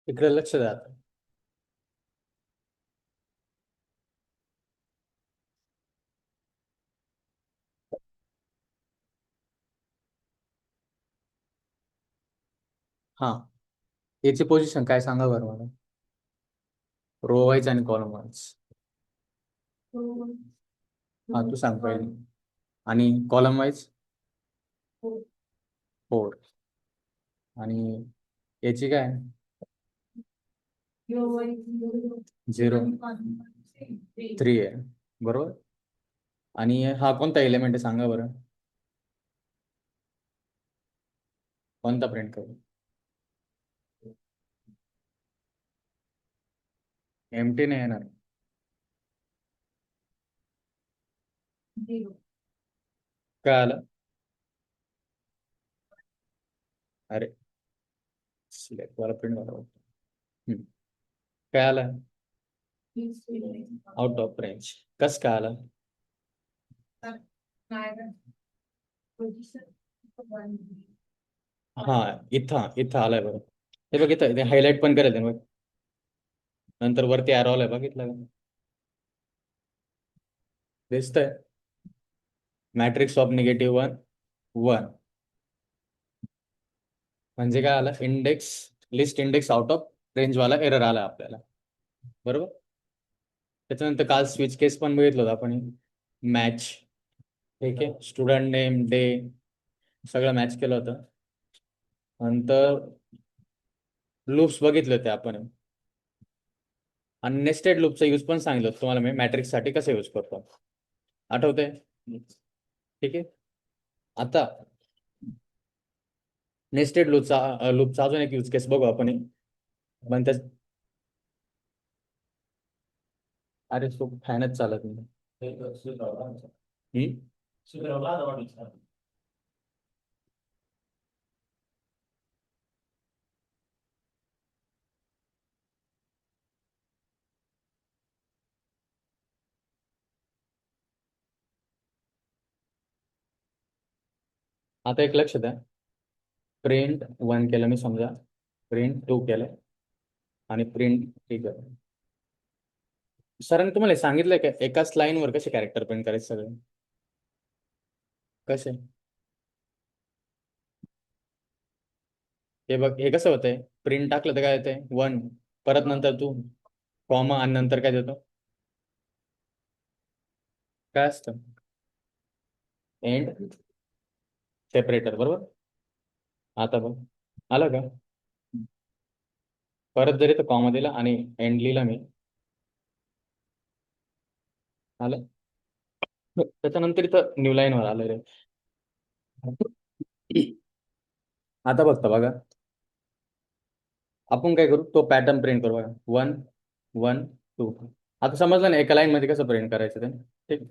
इकडे लक्ष द्या आता. हा, याची पोझिशन काय सांगा बरं मला. रो वाईज आणि कॉलम वाईज. हा, तू सांग पहिले. आणि कॉलम वाईज 4. आणि याची काय 0 3 आहे, बरोबर. आणि हा कोणता एलिमेंट आहे सांगा बरं. कोणता प्रिंट करू. एमटी नाही येणार. काय आलं. अरे, सिलेक्ट वाला प्रिंट झाला. काय आलं. Out of range. कस काय आलं. हा, इथं इथं आलाय बरं. हे बघ इथं हायलाइट पण करेल बघ. नंतर वरती arrow आलाय बघितलं का. दिसतंय. मॅट्रिक्स ऑफ -1 म्हणजे काय आलं. List index out of range वाला एरर आला आपल्याला, बरोबर. त्याच्यानंतर काल स्विच केस पण बघितलं होतं आपण. मॅच, ठीक आहे. स्टुडंट नेम, डे सगळं मॅच केलं होतं. नंतर लूप्स बघितले होते आपण. आणि नेस्टेड लूपचा यूज पण सांगितलं होतं तुम्हाला मी, मॅट्रिक्स साठी कसं यूज करतो आठवतंय. ठीक आहे. आता नेस्टेड लूपचा अजून एक यूज केस बघू आपण. पण त्या अरे, तो फॅनच चालत नाही. हम्म? आता एक लक्ष द्या. प्रिंट 1 केलं मी समजा, प्रिंट 2 केलं, आणि प्रिंट 3 केलं. सरांनी तुम्हाला हे सांगितलंय का एकाच लाईनवर कसे कॅरेक्टर प्रिंट करायचे सगळे. कसे. हे बघ, हे कसं होतंय. प्रिंट टाकलं तर काय येतंय 1, परत नंतर तू कॉमा, आणि नंतर काय देतो. काय असतं. एंड सेपरेटर, बरोबर. आता बघ, आलं का. परत जरी तो कॉमा दिला आणि एंड लिहिला मी, आलं. त्याच्यानंतर इथं न्यू लाईन वर आलं रे. आता बघता बघा, आपण काय करू, तो पॅटर्न प्रिंट करू बघा. 1 1 2. आता समजलं ना एका लाईन मध्ये कसं प्रिंट करायचं ते. ठीक.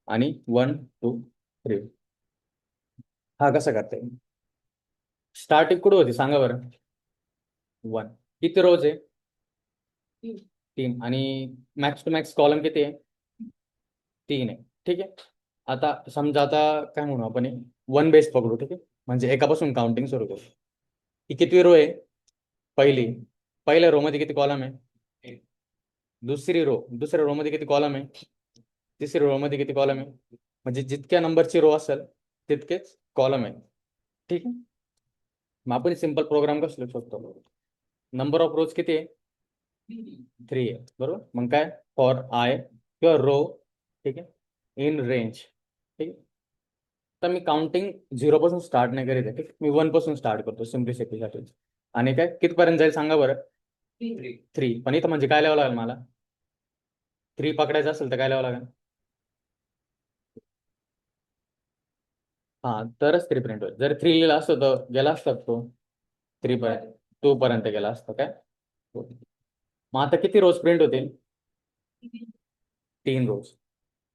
आणि 1 2 3. हा कसा करता. स्टार्टिंग कुठं होती सांगा बरं. 1. किती रोज आहे. 3. आणि मॅक्स टू मॅक्स कॉलम किती आहे. 3 आहे. ठीक आहे. आता समजा, आता काय म्हणू आपण, 1 बेस पकडू, ठीक आहे. म्हणजे एकापासून काउंटिंग सुरू करू. ही कितवी रो आहे. पहिली. पहिल्या रो मध्ये किती कॉलम आहे. दुसऱ्या रो मध्ये किती कॉलम आहे. तिसऱ्या रो मध्ये किती कॉलम आहे. म्हणजे जितक्या नंबरची रो असेल तितकेच कॉलम आहे. ठीक आहे. मग आपण सिंपल प्रोग्राम कसं लिहू शकतो. नंबर ऑफ रोज किती आहे. 3 आहे, बरोबर. मग काय, फॉर आय किंवा रो, ठीक आहे, इन रेंज. ठीक आहे. तर मी काउंटिंग 0 पासून स्टार्ट नाही करीत आहे, ठीक आहे. मी 1 पासून स्टार्ट करतो सिम्प्लिसिटीसाठी. आणि काय कितपर्यंत जाईल सांगा बरं. 3. पण इथं म्हणजे काय लिहावं लागेल मला. 3 पकडायचं असेल तर काय लिहावं लागेल. हा, तरच 3 प्रिंट होईल. जर 3 लिहिला असतो तर गेला असतात तो 3 पर्यंत, 2 पर्यंत गेला असतो काय. मग आता किती रोज प्रिंट होतील. 3 रोज.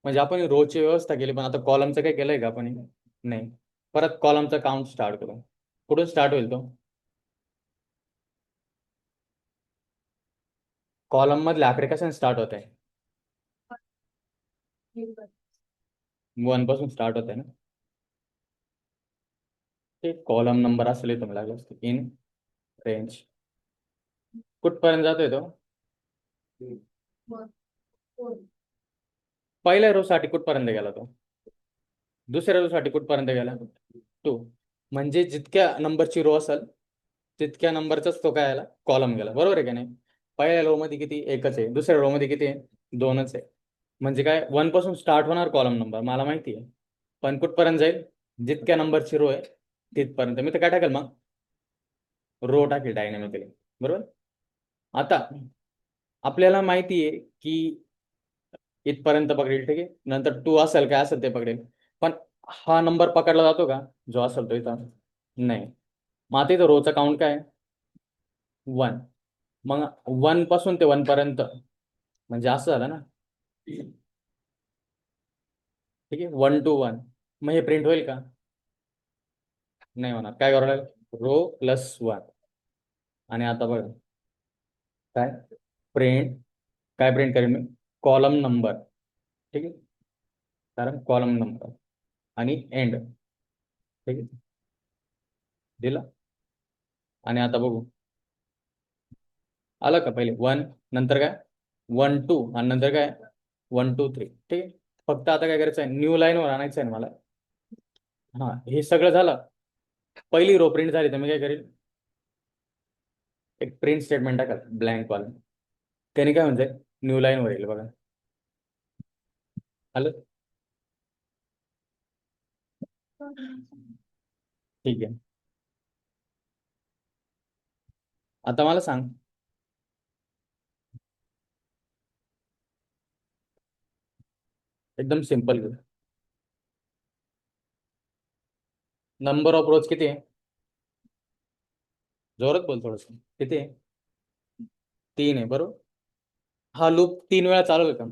म्हणजे आपण रोजची व्यवस्था केली, पण आता कॉलमचं काय केलंय का आपण. नाही. परत कॉलमचा काउंट स्टार्ट करू. कुठून स्टार्ट होईल तो. कॉलम मधले आकडे कशाने स्टार्ट होत आहे. 1 पासून स्टार्ट होत आहे ना. ते कॉलम नंबर असले तुम्ही लागले असते इन रेंज. कुठपर्यंत जातोय तो? पहिल्या रो साठी कुठपर्यंत गेला तो? दुसऱ्या रो साठी कुठपर्यंत गेला? 2. म्हणजे जितक्या नंबरची रो असेल तितक्या नंबरचाच तो काय आला? कॉलम गेला. बरोबर आहे का नाही? पहिल्या रो मध्ये किती? एकच आहे. दुसऱ्या रो मध्ये किती आहे? 2च आहे. म्हणजे काय? 1 पासून स्टार्ट होणार कॉलम नंबर मला माहिती आहे, पण कुठपर्यंत जाईल? जितक्या नंबरची रो आहे तिथपर्यंत. मी तर काय टाकेल मग? रो टाकेल डायनॅमिकली. बरोबर. आता आपल्याला माहिती आहे की इथपर्यंत पकडेल, ठीक आहे. नंतर 2 असेल काय असेल ते पकडेल, पण हा नंबर पकडला जातो का जो असेल तो इथं? नाही. मग आता इथं रोचा काउंट काय? 1. मग 1 पासून ते 1 पर्यंत म्हणजे असं झालं ना, ठीक आहे. 1 to 1. मग हे प्रिंट होईल का? नाही होणार. काय करावं लागेल? Row plus 1. आणि आता बघा काय प्रिंट, काय प्रिंट करेन मी? कॉलम नंबर, ठीक आहे. कारण कॉलम नंबर आणि एंड, ठीक आहे. दिला. आणि आता बघू आलं का? पहिले 1, नंतर काय 1 2, आणि नंतर काय 1 2 3, ठीक आहे. फक्त आता काय करायचं आहे? न्यू लाईनवर आणायचं आहे मला. हा, हे सगळं झालं. पहिली रो प्रिंट झाली तर मी काय करेल? एक प्रिंट स्टेटमेंट टाकाल ब्लँक वाला. त्याने काय म्हणजे न्यू लाईनवर येईल बघा. आलं? ठीक आहे. आता मला सांग, एकदम सिम्पल. नंबर ऑफ रोज किती आहे? जोरात बोल थोडस. किती आहे? 3 आहे. बरोबर. हा लूप 3 वेळा चालवल का?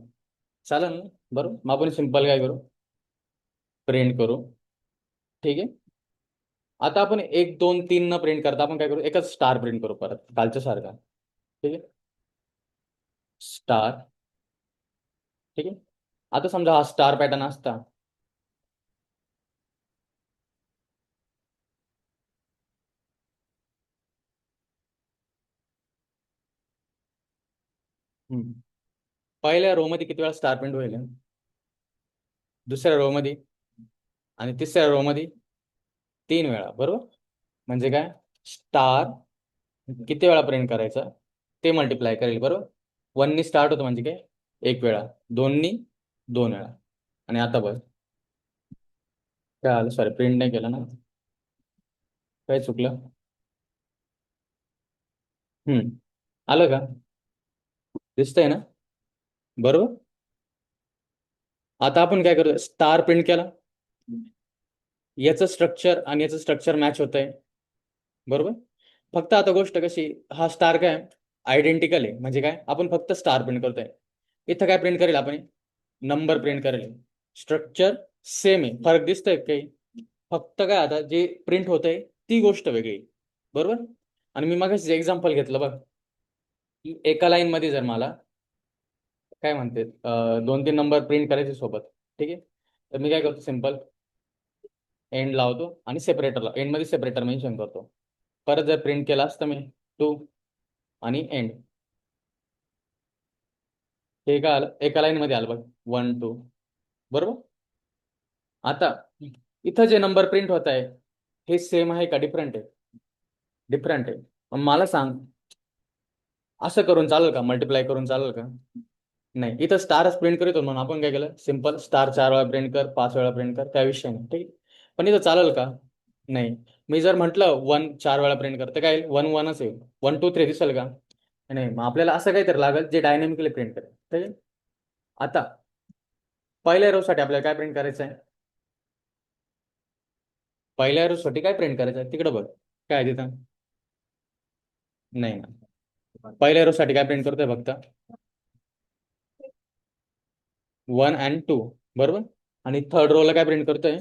चालेल ना? बरोबर. मग आपण सिंपल काय करू? प्रिंट करू, ठीक आहे. आता आपण 1 2 3 न प्रिंट करता आपण काय करू? एकच स्टार प्रिंट करू परत कालच्या सारखा, ठीक आहे. स्टार, ठीक आहे. आता समजा हा स्टार पॅटर्न असता, पहिल्या रो मध्ये किती वेळा स्टार प्रिंट होईल? दुसऱ्या रो मध्ये आणि तिसऱ्या रो मध्ये 3 वेळा. बरोबर. म्हणजे काय? स्टार किती वेळा प्रिंट करायचा ते मल्टिप्लाय करेल. बरोबर. 1 नी स्टार्ट होतं म्हणजे काय? 1 वेळा. 2 नी 2 वेळा. आणि आता बघ काय आलं? सॉरी, प्रिंट नाही केलं ना, काय चुकलं? आलं का? दिसतंय ना? बरोबर. आता आपण काय करू? स्टार प्रिंट केला, याचं स्ट्रक्चर आणि याचं स्ट्रक्चर मॅच होत आहे. बरोबर. फक्त आता गोष्ट कशी, हा स्टार काय आयडेंटिकल आहे, म्हणजे काय आपण फक्त स्टार प्रिंट करतोय. इथं काय प्रिंट करेल आपण? नंबर प्रिंट करेल. स्ट्रक्चर सेम आहे. फरक दिसतोय काही? फक्त काय आता जे प्रिंट होत आहे ती गोष्ट वेगळी. बरोबर. आणि मी मगाशी एक्झाम्पल घेतलं बघ, की एका लाईन मध्ये जर मला काय म्हणते 2 3 नंबर प्रिंट करायचे सोबत, ठीक आहे. तर मी काय करतो? सिंपल एंड लावतो आणि सेपरेटरला एंड मध्ये सेपरेटर मेन्शन करतो. परत जर प्रिंट केला असतं मी 2 आणि एंड, हे काय आलं? एका लाईन मध्ये आलं बघ, 1 2. बरोबर. आता इथं जे नंबर प्रिंट होत आहे हे सेम आहे का डिफरंट आहे? डिफरंट आहे. मग मला सांग, असं करून चालेल का? मल्टिप्लाय करून चालेल का? नाही. इथं स्टारच प्रिंट करतो म्हणून आपण काय केलं? सिंपल स्टार 4 वेळा प्रिंट कर, 5 वेळा प्रिंट कर, त्या विषय नाही, ठीक आहे. पण इथं चालेल का? नाही. मी जर म्हटलं 1 4 वेळा प्रिंट कर तर काय येईल? 1 1च येईल. 1 2 3 दिसेल का? नाही. मग आपल्याला असं काहीतरी लागेल जे डायनॅमिकली प्रिंट करेल, ठीक आहे. आता पहिल्या रो साठी आपल्याला काय प्रिंट करायचं आहे? पहिल्या रो साठी काय प्रिंट करायचं आहे तिकडे बघ. काय आहे तिथं? नाही ना. पहिल्या रो साठी काय प्रिंट करतोय फक्त? 1 आणि 2. बरोबर. आणि थर्ड रोला काय प्रिंट करतोय?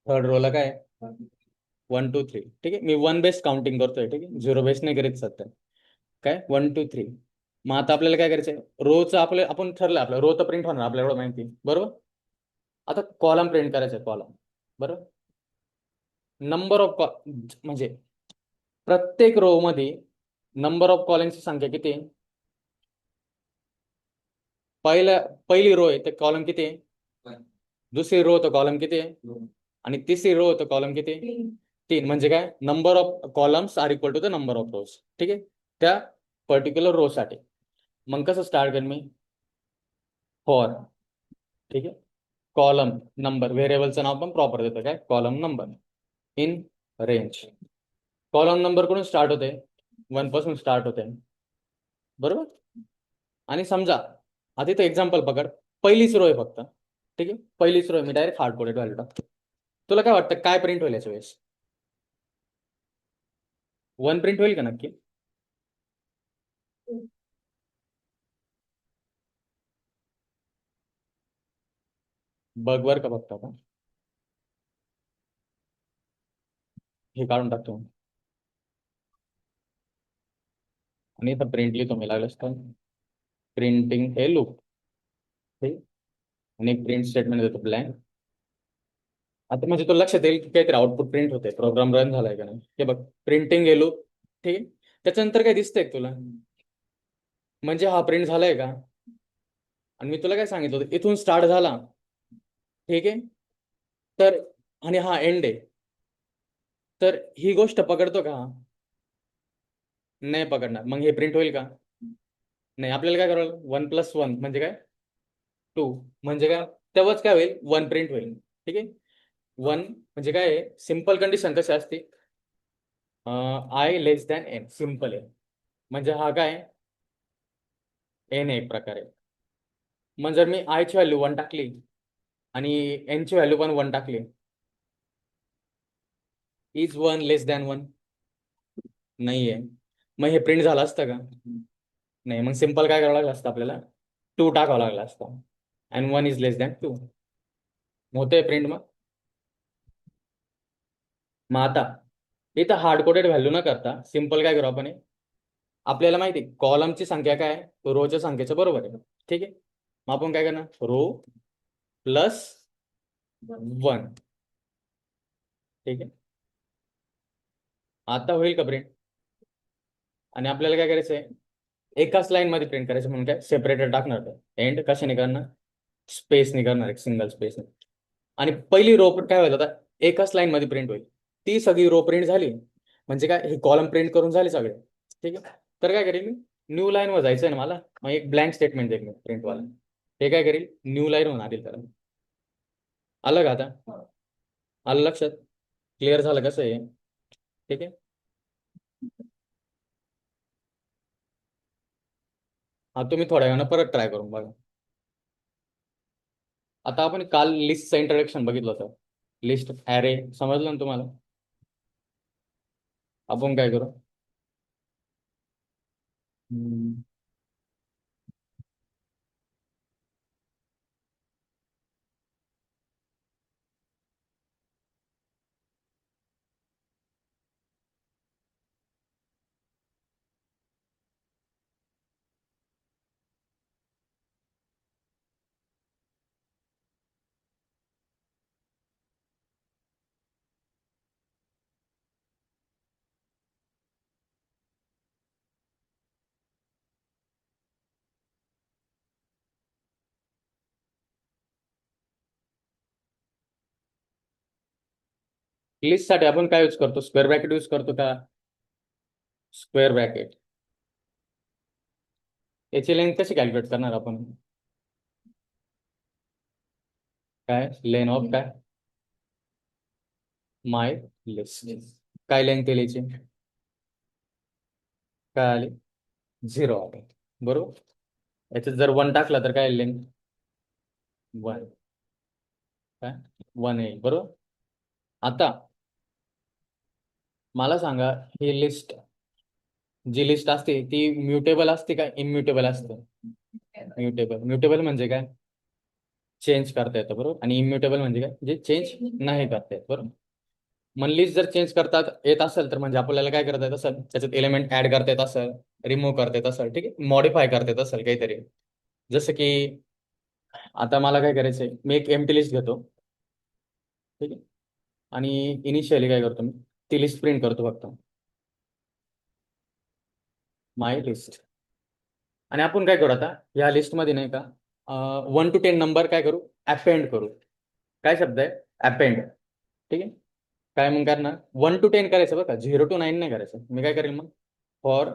थर्ड रोला काय? 1 2 3, ठीक आहे. मी 1 बेस काउंटिंग करतोय, ठीक आहे. 0 बेस नाही करीत सध्या. काय 1 2 3. मग आता आपल्याला काय करायचंय? रोचं आपलं आपण ठरलं, आपलं रो तर प्रिंट होणार आपल्याला एवढं माहिती, बरोबर. आता कॉलम प्रिंट करायचं आहे, कॉलम. बरोबर. नंबर ऑफ म्हणजे प्रत्येक रो मध्ये नंबर ऑफ कॉलमची संख्या किती आहे? पहिली रो आहे तर कॉलम किती आहे? दुसरी रो तर कॉलम किती आहे? आणि तिसरी रो तर कॉलम किती आहे? 3. म्हणजे काय? Number of columns are equal to the number of rows. ठीक आहे, त्या पर्टिक्युलर रो साठी. मग कसं स्टार्ट करेन मी? फॉर, ठीक आहे, कॉलम नंबर, व्हेरिएबलचं नाव पण प्रॉपर देतं, काय? Column number in range. Column number कडून स्टार्ट होते, 1 पासून स्टार्ट होते, बरोबर. आणि समजा आता इथं एक्झाम्पल पकड, पहिलीच रो आहे फक्त, ठीक आहे, पहिलीच रो आहे, मी डायरेक्ट हार्ड कोडेड व्हॅल्यू टाकतो. तुला काय वाटतं काय प्रिंट होईल याच्या वेळेस? 1 प्रिंट होईल का नक्की? बघ वर का बघतो आपण, हे काढून टाकतो आणि इथं प्रिंट लिहितो मी, लागलं असतं प्रिंटिंग हे लूप, ठीक, आणि एक प्रिंट स्टेटमेंट देतो ब्लँक. आता म्हणजे तो लक्षात येईल की काहीतरी आउटपुट प्रिंट होते, प्रोग्राम रन झालाय का नाही. हे बघ, प्रिंटिंग गेलो, ठीक आहे. त्याच्यानंतर काय दिसतंय का तुला? म्हणजे हा प्रिंट झालाय का? आणि मी तुला काय सांगितलं होतं, इथून स्टार्ट झाला, ठीक आहे, तर आणि हा एंड आहे, तर ही गोष्ट पकडतो का हा? नाही पकडणार. मग हे प्रिंट होईल का? नाही. आपल्याला काय करावं? 1+1 म्हणजे काय? 2. म्हणजे काय? तेव्हाच काय होईल? 1 प्रिंट होईल, ठीक आहे. 1 म्हणजे काय आहे? सिम्पल कंडिशन कशी असते? I less than n, simple आहे. म्हणजे हा काय? एन आहे एक प्रकारे. मग जर मी आय ची व्हॅल्यू 1 टाकली आणि एन ची व्हॅल्यू पण 1 टाकली, इज 1 लेस दॅन 1? नाहीये. मग हे प्रिंट झालं असतं का? नाही. मग सिम्पल काय करावं लागलं असतं आपल्याला? 2 टाकावं लागलं असतं, अँड 1 इज लेस दॅन 2. होतंय प्रिंट मग. मग आता इथं हार्ड कोडेड व्हॅल्यू न करता सिम्पल काय करू आपण हे? आपल्याला माहिती आहे कॉलमची संख्या काय? रोच्या संख्येच्या बरोबर आहे, ठीक आहे. मग आपण काय करणार? रो प्लस 1, ठीक आहे. आता होईल का प्रिंट? आणि आपल्याला काय करायचंय? एकाच लाईन मध्ये प्रिंट करायचं, म्हणून काय सेपरेटर टाकणार ते. एंड कशाने करणार? स्पेसने करणार, एक सिंगल स्पेस. आणि पहिली रो काय होईल आता? एकाच लाईन मध्ये प्रिंट होईल. ती सगळी रो प्रिंट झाली म्हणजे काय? हे कॉलम प्रिंट करून झाले सगळे, ठीक आहे. तर काय करेल मी? न्यू लाईन वर जायचंय ना मला, मग एक ब्लँक स्टेटमेंट देईल मी प्रिंट वाला. हे काय करेल? न्यू लाईन होणार त्याला. आलं का आता? आलं लक्षात? क्लिअर झालं कसं आहे? ठीक आहे. हा, तुम्ही थोड्या वेळानं परत ट्राय करून बघा. आता आपण काल लिस्टचं इंट्रोडक्शन बघितलं होतं. लिस्ट ॲरे समजलं ना तुम्हाला? आपण काय करू? लिस्टसाठी आपण काय यूज करतो? स्क्वेअर ब्रॅकेट यूज करतो का? Square bracket. याची लेंथ कशी कॅल्क्युलेट करणार आपण? काय लेन ऑफ काय? माय लिस्ट. काय लेंथ आहे याची? काय आली? 0 आली, बरोबर. याच्यात जर 1 टाकला तर काय लेंथ? 1. काय? 1 येईल, बरोबर. आता मला सांगा, ही लिस्ट, जी लिस्ट असते ती म्युटेबल असते का इम्युटेबल असते? म्युटेबल. म्युटेबल म्हणजे काय? चेंज करता येतं, बरोबर. आणि इम्युटेबल म्हणजे काय? जे चेंज नाही करता येत, बरोबर. मग लिस्ट जर चेंज करता येत असेल तर म्हणजे आपल्याला काय करता येत असेल? त्याच्यात एलिमेंट ऍड करता येत असेल, रिमूव्ह करता येत असेल, ठीक आहे, मॉडीफाय करता येत असेल काहीतरी. जसं की आता मला काय करायचंय, मी एक एम्प्टी लिस्ट घेतो, ठीक आहे, आणि इनिशियली काय करतो मी? ती लिस्ट प्रिंट करतो फक्त. माय लिस्ट. आणि आपण काय करू आता या लिस्टमध्ये नाही का 1 to 10 नंबर काय करू, अपेंड करू. काय शब्द आहे, अपेंड. ठीक आहे. काय मग करणार, 1 to 10 करायचं बरं का, 0 to 9 नाही करायचं. मी काय करेल मग, फॉर,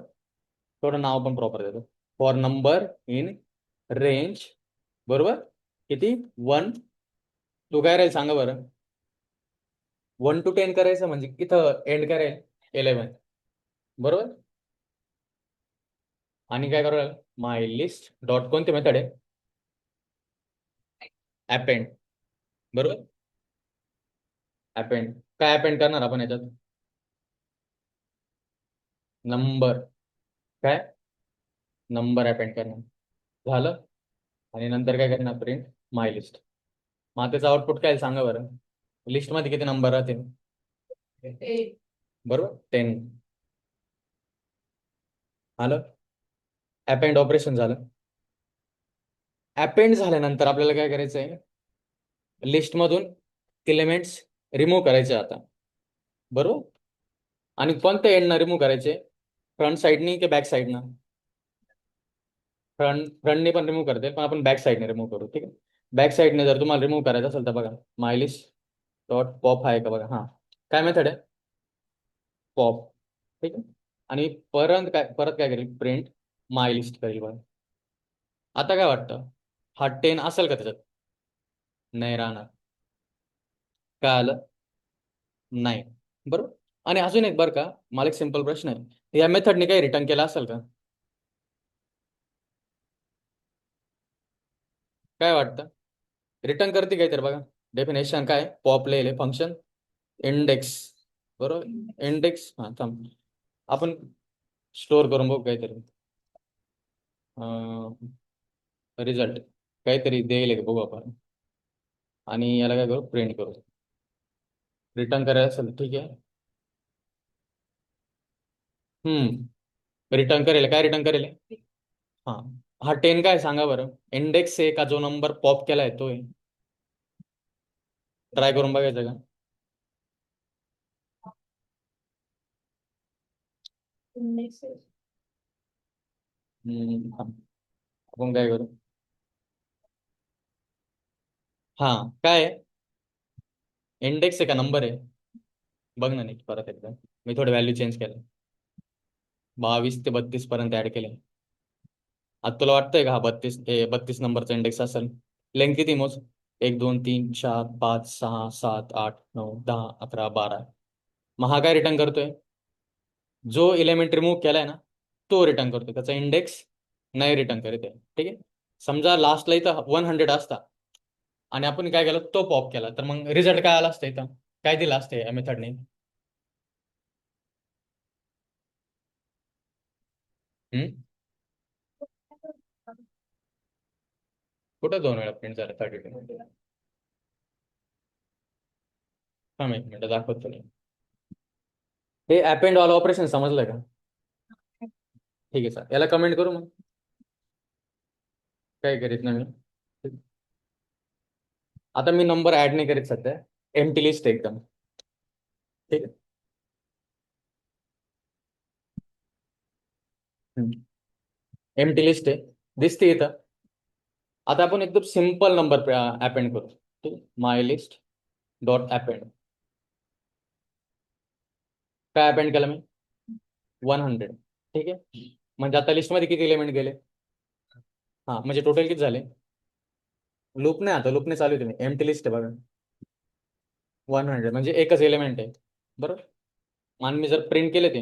थोडं नाव पण प्रॉपर देतो, फॉर नंबर इन रेंज, बरोबर, किती 1, तू काय राहील सांगा बरं. 1 to 10 करायचं म्हणजे इथं एंड करायला 11, बरोबर. आणि काय करायला, माय लिस्ट डॉट कोणती मेथड आहे, अपेंड, बरोबर. अपेंड, काय अपेंड करणार आपण याच्यात, नंबर, काय नंबर अपेंड करणार, झालं. आणि नंतर काय करणार, प्रिंट माय लिस्ट. मग त्याचं आउटपुट काय सांगा बरं, लिस्टमध्ये किती नंबर राहतील, बरोबर 10. आलं, अपेंड ऑपरेशन झालं. अपेंड झाल्यानंतर आपल्याला काय करायचं आहे, लिस्टमधून एलिमेंट्स रिमूव्ह करायचे आता, बरोबर. आणि कोणत्या एंडनं रिमूव्ह करायचे, फ्रंट साईडनी की बॅक साईडनं, फ्रंटने पण रिमूव्ह करते, पण आपण बॅक साईडने रिमूव्ह करू. ठीक आहे. बॅक साईडने जर तुम्हाला रिमूव्ह करायचं असेल तर बघा, माय लिस्ट डॉट पॉप आहे का बघा, हां, काय मेथड आहे, पॉप. ठीक आहे. आणि परत काय करेल, प्रिंट माय लिस्ट करेल बघा. आता काय वाटतं, हा 10 असेल का त्याच्यात, नाही राहणार. काय आलं, नाही, बरोबर. आणि अजून एक बरं का, मला एक सिंपल प्रश्न आहे, या मेथडने काही रिटर्न केला असेल का, काय वाटतं, रिटर्न करते काय तर बघा. डेफिनेशन काय, पॉप लिहिले फंक्शन इंडेक्स, बरोबर, इंडेक्स. हां थांब, आपण स्टोअर करून बघू काहीतरी, रिझल्ट काहीतरी देईल का बघू आपण. आणि याला काय करू, प्रिंट करू. रिटर्न करायचं असेल ठीक आहे. रिटर्न करेल, काय रिटर्न करेल, हां. हा 10 काय सांगा बरं, इंडेक्स आहे का जो नंबर पॉप केला आहे तो आहे, ट्राय करून बघायचं का. थांब. आपण काय करू, हां, काय इंडेक्स आहे का नंबर आहे, बघ ना नीट परत एकदा. मी थोडं व्हॅल्यू चेंज केलं, 22 ते 32 पर्यंत ऍड केले. आता तुला वाटतंय का हा 32 नंबरचा इंडेक्स असेल, लेंथ किती मोज, 1 2 3 4 5 6 7 8 9 10 11 12. मग हा काय रिटर्न करतोय, जो एलिमेंट रिमूव्ह केलाय ना तो रिटर्न करतोय, त्याचा इंडेक्स नाही रिटर्न करत आहे. ठीक आहे. समजा लास्टला इथं 100 असता आणि आपण काय केलं, तो पॉप केला, तर मग रिझल्ट काय आला असतं इथं, काय दिलं असतं या मेथडने. हम्म कुठं 2 वेळा प्रिंट झालं 32. थांब एक मिनिट दाखवतो तुला. हे अपेंड वाला ऑपरेशन समजलं का, ठीक आहे सर, याला कमेंट करू मग, काय करीत ना मी. आता मी नंबर ऍड नाही करीत सध्या, एम्प्टी लिस्ट एकदम. ठीक आहे. एम्प्टी लिस्ट आहे, दिसते इथं. आता आपण एकदम सिम्पल नंबर अपेंड करू. ठीक आहे, माय लिस्ट डॉट अपेंड. काय अपेंड केलं मी, 100. ठीक आहे. म्हणजे आता लिस्टमध्ये किती एलिमेंट गेले, हां म्हणजे टोटल किती झाले, लूप नाही, आता लूप नाही चालू तुम्ही, एम्प्टी लिस्ट आहे बघा, 100 म्हणजे एकच एलिमेंट आहे, बरोबर. आणि मी जर प्रिंट केले ते,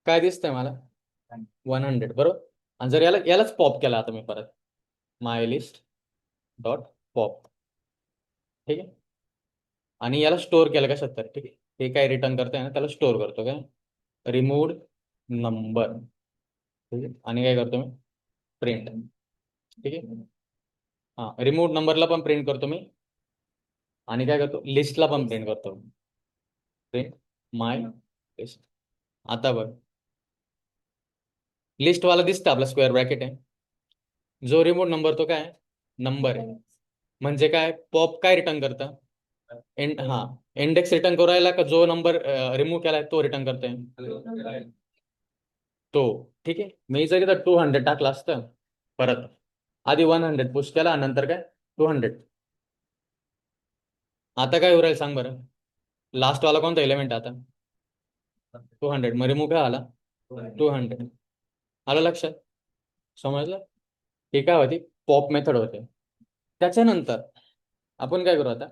काय दिसतंय मला, 100, बरोबर. आणि जर यालाच पॉप केला आता मी परत, माय लिस्ट डॉट पॉप. ठीक आहे. आणि याला स्टोअर केलं कशात तर, ठीक आहे. हे काय रिटर्न करतोय ना त्याला स्टोअर करतो काय, रिमूव्ड नंबर. ठीक आहे. आणि काय करतो मी, प्रिंट. ठीक आहे. हां, रिमूव्ड नंबरला पण प्रिंट करतो मी, आणि काय करतो, लिस्टला पण प्रिंट करतो, प्रिंट माय लिस्ट. आता बघ, लिस्ट वाला दिसतं आपला स्क्वेअर ब्रॅकेट आहे, जो रिमूव्ड नंबर तो काय नंबर आहे. म्हणजे काय, पॉप काय रिटर्न करतं, हा, इंडेक्स रिटर्न करू राहिला का जो नंबर रिमूव्ह केलाय तो रिटर्न करतोय तो. ठीक आहे, मी जर इथं 200 टाकलं असतं, परत आधी 100 पुश केला नंतर काय 200. आता काय उरेल सांग बरं, लास्ट वाला कोणता एलिमेंट आता 200, मग रिमूव्ह काय आला 200. आलं लक्षात, समजलं. ही काय होती, पॉप मेथड होते. त्याच्यानंतर आपण काय करू आता,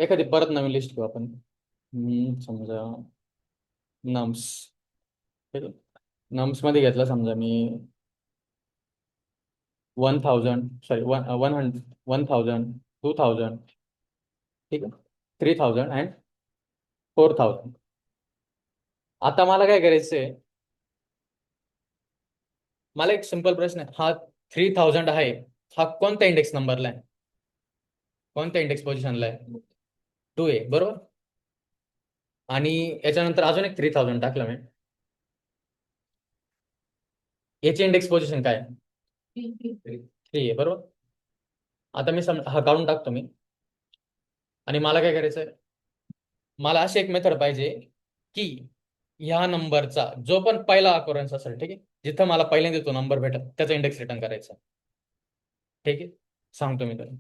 एखादी परत नवीन लिस्ट घेऊ आपण. समजा नम्स, ठीक आहे. नम्स मध्ये घेतला समजा मी 1000, सॉरी 100, 1000, 2000, ठीक आहे, 3000 अँड 4000. आता मला काय करायचंय, मला एक सिंपल प्रश्न आहे, हा 3000 आहे, हा कोणत्या इंडेक्स नंबरला आहे, कोणत्या इंडेक्स पोझिशनला आहे, 2 आहे बरोबर. आणि याच्यानंतर अजून एक 3000 टाकलं मी, याची इंडेक्स पोझिशन काय आहे, 3 आहे बरोबर. आता मी हा काढून टाकतो मी, आणि मला काय करायचंय, मला अशी एक मेथड पाहिजे की ह्या नंबरचा जो पण पहिला अकोरन्स असेल, ठीक आहे, जिथं मला पहिल्यांदा तो नंबर भेटेल त्याचा इंडेक्स रिटर्न करायचा. ठीक आहे, सांगतो मी तुला.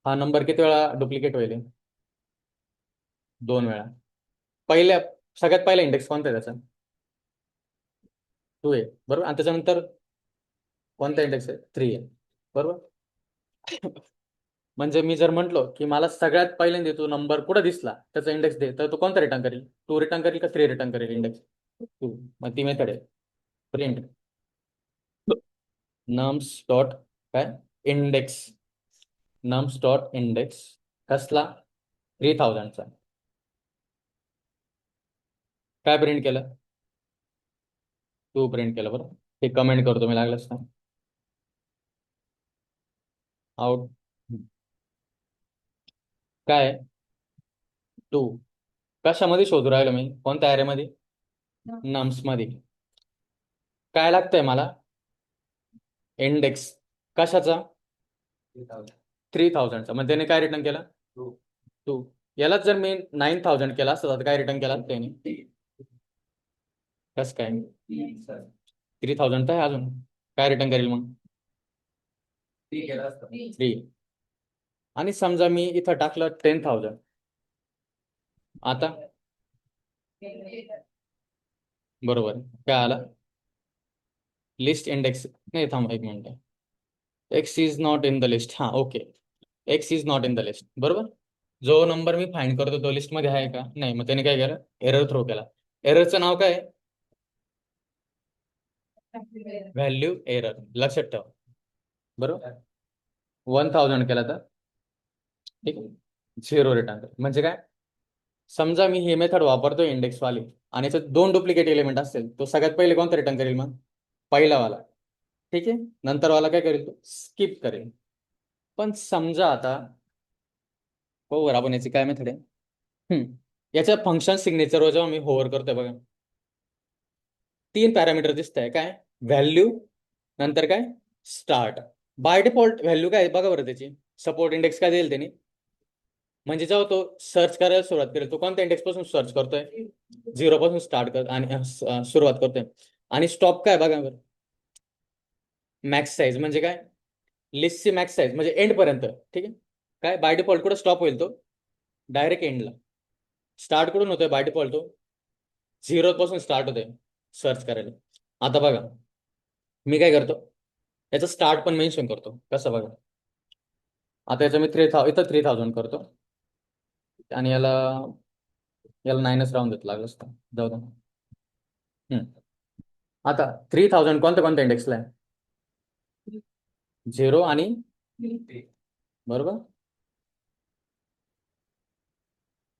हा नंबर किती वेळा डुप्लिकेट होईल, 2 वेळा. पहिल्या, सगळ्यात पहिला इंडेक्स कोणता आहे त्याचा, 2 आहे बरोबर, आणि त्याच्यानंतर कोणता इंडेक्स आहे, 3 आहे बरोबर. म्हणजे मी जर म्हटलो की मला सगळ्यात पहिल्यांदा तो नंबर कुठं दिसला त्याचा इंडेक्स दे, तर तो कोणता रिटर्न करेल, 2 रिटर्न करेल का 3 रिटर्न करेल इंडेक्स 2. मग ती मेथड आहे प्रिंट नम्स डॉट काय इंडेक्स, नम्स डॉट इंडेक्स कसला, 3000चा. काय प्रिंट केलं, 2 प्रिंट केलं बरोबर. हे कमेंट करतो मी लागलंच ना, आउट काय 2. कशामध्ये शोधू राहिलो मी, कोणत्या ॲरेमध्ये, नम्स मध्ये. काय लागतंय मला, इंडेक्स कशाचा, 3000चा. मग त्याने काय रिटर्न केला, 2. यालाच जर मी 9000 केला असतं तर काय रिटर्न केला त्याने, कसं काय 3000 तर आहे अजून, काय रिटर्न करेल मग 3. आणि समजा मी इथं टाकलं 10000, आता बरोबर काय आला, लिस्ट इंडेक्स नाही, थांब एक minute, X is not in the list, हा okay, X is not in the list बरोबर. जो नंबर मी फाइंड करतो तो लिस्ट मध्ये आहे का नाही, मग त्याने काय केलं, एरर थ्रो केला. एररचं नाव काय, व्हॅल्यू एरर, लक्षात ठेवा बरोबर. 1000 केला तर ठीक आहे, 0 रिटर्न कर. म्हणजे काय, समजा मी हे मेथड वापरतोय इंडेक्स वाली, आणि याच्यात 2 डुप्लिकेट एलिमेंट असतील, तो सगळ्यात पहिले कोणता रिटर्न करेल मग, पहिला वाला. ठीक आहे, नंतर वाला काय करेल, तो स्किप करेल. पण समजा आता बरोबर, आपण याची काय मेथड आहे, याच्या फंक्शन सिग्नेचरवर जेव्हा मी होवर करतोय बघा, 3 पॅरामीटर दिसत आहे, काय व्हॅल्यू, नंतर काय स्टार्ट. बाय डिफॉल्ट व्हॅल्यू काय आहे बघा बरं, त्याची सपोर्ट इंडेक्स काय देईल त्यांनी, म्हणजे जेव्हा तो सर्च करायला सुरुवात करेल तो कोणत्या इंडेक्स पासून सर्च करतोय, 0 पासून स्टार्ट कर आणि सुरुवात करतोय. आणि स्टॉप काय बघा बरं, मॅक्स साईज म्हणजे काय, लिस्टची मॅक्स साईज म्हणजे एंड पर्यंत. ठीक आहे, काय बाय डिफॉल्ट कुठं स्टॉप होईल तो, डायरेक्ट एंडला. स्टार्ट कुठून होतोय बाय डिफॉल्ट, तो 0 पासून स्टार्ट होतोय सर्च करायला. आता बघा मी काय करतो, याचा स्टार्ट पण मेन्शन करतो कसं बघा. आता याचं मी इथं 3000 करतो, आणि याला याला 9च राहून देत लागलं असतं, जाऊ दे. आता 3000 कोणत्या कोणत्या इंडेक्सला आहे, 0 आणि बरोबर.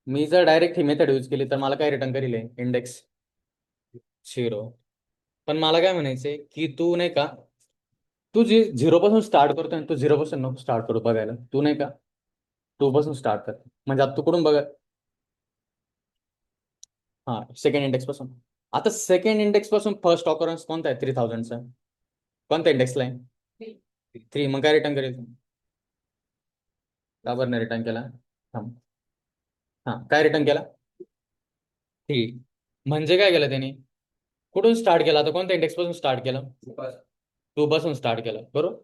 मी जर डायरेक्ट ही मेथड यूज केली तर मला काय रिटर्न करेल, इंडेक्स 0. पण मला काय म्हणायचंय की तू नाही का, तू जे 0 पासून स्टार्ट करतोय तू 0 पासून नको स्टार्ट करू बघायला, तू नाही का 2 पासून स्टार्ट कर. म्हणजे आता तू कुठून बघ, हा सेकंड इंडेक्स पासून. आता सेकंड इंडेक्स पासून फर्स्ट ऑकरन्स कोणता आहे 3000चा, कोणत्या इंडेक्सला आहे? 3. मग काय रिटर्न करेल? का बरं नाही रिटर्न केला? थांब. हा, काय रिटर्न केला? 3. म्हणजे काय केलं त्यांनी? कुठून स्टार्ट केला? आता कोणत्या इंडेक्स पासून स्टार्ट केलं? 2 पासून स्टार्ट केलं, बरोबर.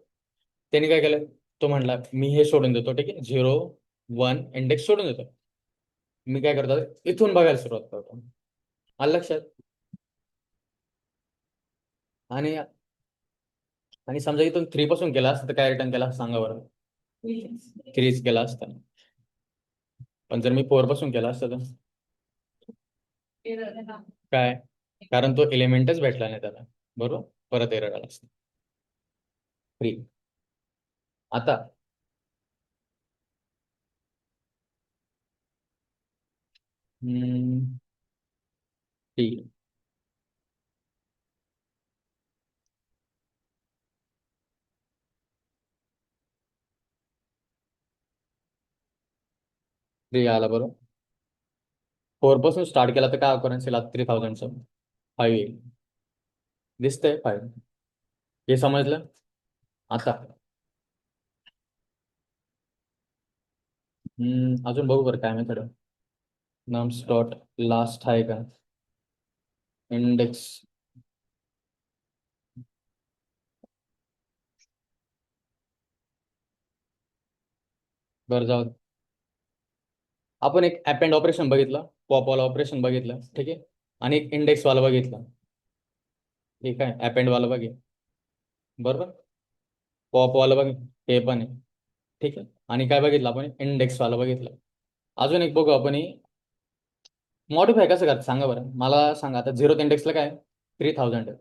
त्यांनी काय केलं? तो म्हणला मी हे सोडून देतो, ठीक आहे, 0 1 इंडेक्स सोडून देतो. मी काय करतो, इथून बघायला सुरुवात करतो. आलं लक्षात? आणि आणि समजा इथून 3 पासून केला असतं तर काय रिटर्न केला असतं सांगा बरं? 3 केला असता. पण जर मी 4 पासून केला असतं तर काय? कारण तो एलिमेंटच भेटला नाही त्याला, बरोबर. परत एरर आला असता. 3. आता हम्म, 3 आला, बरोबर. 4 पासून स्टार्ट केला तर काय ऑकरन्स येईल आता 3000चं? 5 येईल. दिसतंय 5? हे समजलं? आता अजून बघू बरं काय मेथड. नम्स डॉट लास्ट आहे का? इंडेक्स. बरं, जाऊ दे. आपण एक अपेंड ऑपरेशन बघितलं, पॉपवाला ऑपरेशन बघितलं, ठीक आहे, आणि एक इंडेक्स वाला बघितलं. ठीक आहे, अपेंड वाला बघितलं, बरोबर. पॉप वाला बघ, हे पण आहे, ठीक आहे. आणि काय बघितलं आपण? इंडेक्स वाला बघितलं. अजून एक बघू आपण. मॉडिफाय कसं करतात सांगा बरं मला. सांगा आता 0th इंडेक्सला काय 3000 आहे.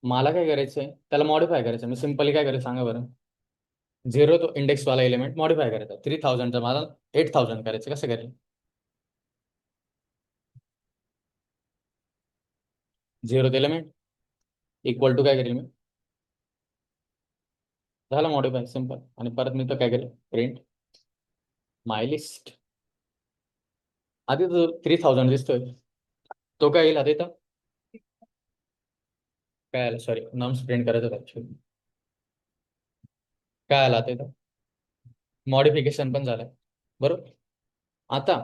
मला काय करायचंय, त्याला मॉडिफाय करायचं. मी सिम्पली काय करायचं सांगा बरं? 0th इंडेक्स वाला एलिमेंट मॉडिफाय करायचा. 3000चा मला 8000 करायचं. कसं करेल? 0th एलिमेंट इक्वल टू काय करेल मी? झालं मॉडिफाय, सिम्पल. आणि परत मी तर काय करेल? प्रिंट माय लिस्ट. आधी तो 3000 दिसतोय, तो काय येईल आता इथं? काय आलं? सॉरी, नम्स प्रिंट करायचं ऍक्च्युअली. काय आलं आता इथं? मॉडिफिकेशन पण झालंय, बरोबर. आता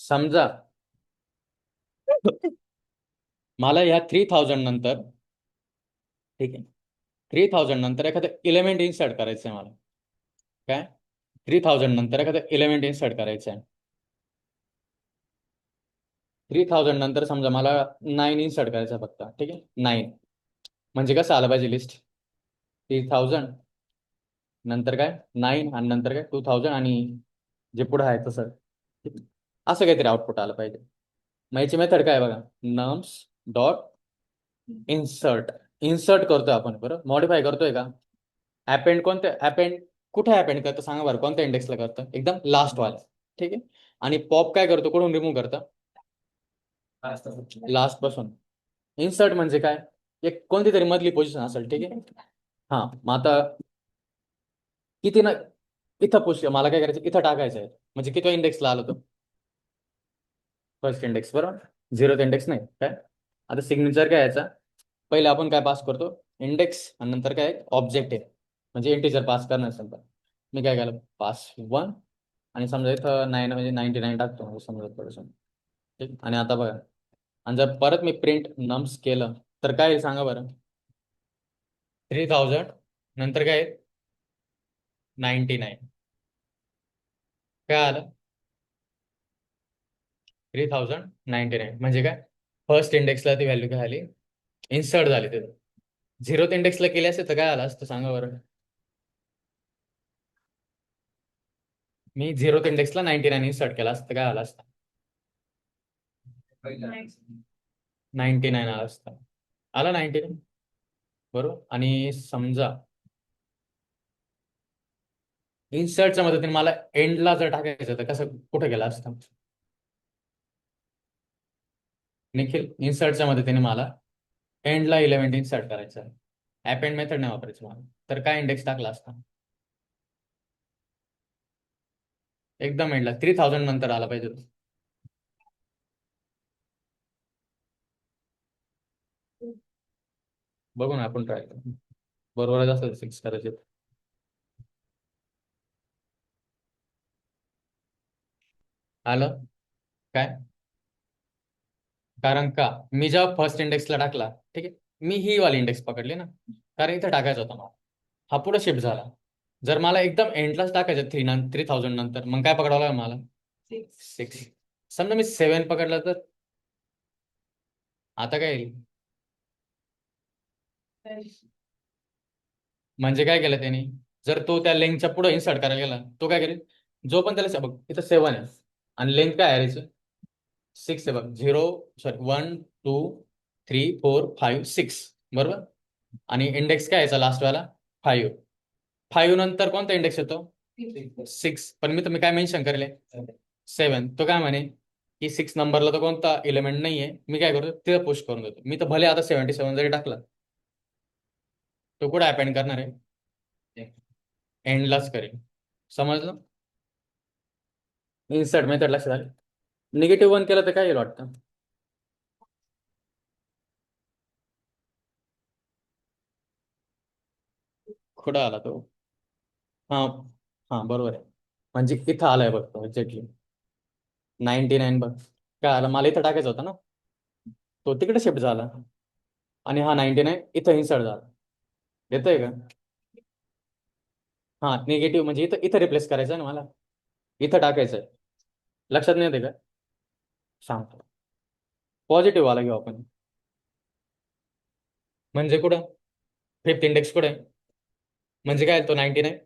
समजा मला ह्या 3000 नंतर, ठीक आहे, 3000 नंतर एखादं एलिमेंट इन्सर्ट करायचं आहे मला. काय? 3000 नंतर एखादं एलिमेंट इन्सर्ट करायचं आहे. 3000 नंतर समजा मला 9 इन्सर्ट करायचं आहे फक्त, ठीक आहे. 9 म्हणजे कसं आलं पाहिजे लिस्ट? 3000 नंतर काय 9 आणि नंतर काय 2000 आणि जे पुढे आहे तसं, ठीक आहे? असं काहीतरी आउटपुट आलं पाहिजे. मग याची मेथड काय आहे बघा? Nums dot insert. इन्सर्ट करतोय आपण, बरं. मॉडिफाय करतोय का? अपेंड कोणत्या अपेंड कुठे अपेंड करतं सांगा बरं? कोणत्या इंडेक्सला करतं? एकदम लास्ट वाला, ठीक आहे. आणि पॉप काय करतो? कुठून रिमूव्ह करतं? लास्ट पासून. इन्सर्ट म्हणजे काय? एक कोणती तरी मधली पोझिशन असेल, ठीक आहे. हा, मग आता किती ना, इथं पोझिशन मला काय करायचं? इथं टाकायचं आहे. म्हणजे किती इंडेक्सला आलो तो? फर्स्ट इंडेक्स, बरोबर. 0th इंडेक्स नाही काय. आता सिग्नेचर काय याचा? पहिले आपण काय पास करतो? इंडेक्स. आणि नंतर काय ऑब्जेक्ट आहे, म्हणजे इंटिजर पास करणार समजा. मी काय केलं? पास 1. आणि समजा इथं 9 म्हणजे 99 टाकतो, म्हणजे समजा थोडंसं, ठीक. आणि आता बघा, आणि जर परत मी प्रिंट नम्स केलं तर काय येईल सांगा बरं? 3000 नंतर काय 99. काय आलं? 3099 म्हणजे काय? फर्स्ट इंडेक्सला ती व्हॅल्यू काय आली? इन्सर्ट झाली तिथं. 0th इंडेक्सला केली असेल तर काय आलं असतं सांगा बरं? मी 0th इंडेक्सला 99 इन्सर्ट केला असतं, काय आलं असतं? 99 आला असता. आला 99, बरोबर. आणि समजा इन्सर्टच्या मदतीने मला एंडला जर टाकायचं तर कसं, कुठं गेला असतं? निखिल, इन्सर्टच्या मदतीने मला एंडला इलेव्हन इन्सर्ट करायचं आहे. अपेंड मेथड नाही वापरायचं मला. तर काय इंडेक्स टाकला असता? एकदम एंडला 3000 नंतर आला पाहिजे तो. बघू ना आपण ट्राय करू. बरोबरच असेल 6 कदाचित. आलं काय? कारण का मी जेव्हा फर्स्ट इंडेक्सला टाकला, ठीक आहे, मी ही वाली इंडेक्स पकडली ना, कारण इथं टाकायचा होता मला. हा पुढे शिफ्ट झाला. जर मला एकदम एंडलाच टाकायचं 3000 नंतर, मग काय पकडावं लागेल मला? 6. समजा मी 7 पकडला तर आता काय येईल? म्हणजे काय केलं त्यांनी? जर तो त्या लेंथच्या पुढे इन्सर्ट करायला गेला, तो काय करेल? जो पण त्याला बघ इथं 7 आहे आणि लेंथ काय आहे याची? 6 आहे बघ. 0 सॉरी 1 2 3 4 5 6 बरोबर. आणि इंडेक्स काय याचा लास्ट वाला? 5. 5 नंतर कोणता इंडेक्स येतो? 6. पण मी तुम्ही काय मेन्शन करेल? 7. तो काय म्हणे की 6 नंबरला तर कोणता एलिमेंट नाहीये, मी काय करतो तिथं पुश करून देतो. मी तर भले आता 77 जरी टाकला, तो कुठे अपेंड करणार आहे? एंडलाच करेल. समजलं? इन्सर्ट मेथड लक्षात आली. -1 केलं तर काय येईल वाटतं? कुठं आला तो? हा. हा बरोबर आहे. म्हणजे इथं आलाय बघ तो एक्झॅक्टली. 99 बघ. काय आलं? मला इथं टाकायचं होतं ना, तो तिकडे शिफ्ट झाला. आणि हा 99 इथं इन्सर्ट झाला. येतंय का? हा निगेटिव्ह म्हणजे इथं इथं रिप्लेस करायचं आहे ना मला. इथं टाकायचं आहे. लक्षात नाही येते का? सांगतो. पॉझिटिव्ह वाला घेऊ आपण. म्हणजे कुठं? फिफ्थ इंडेक्स कुठे आहे? म्हणजे काय तो 99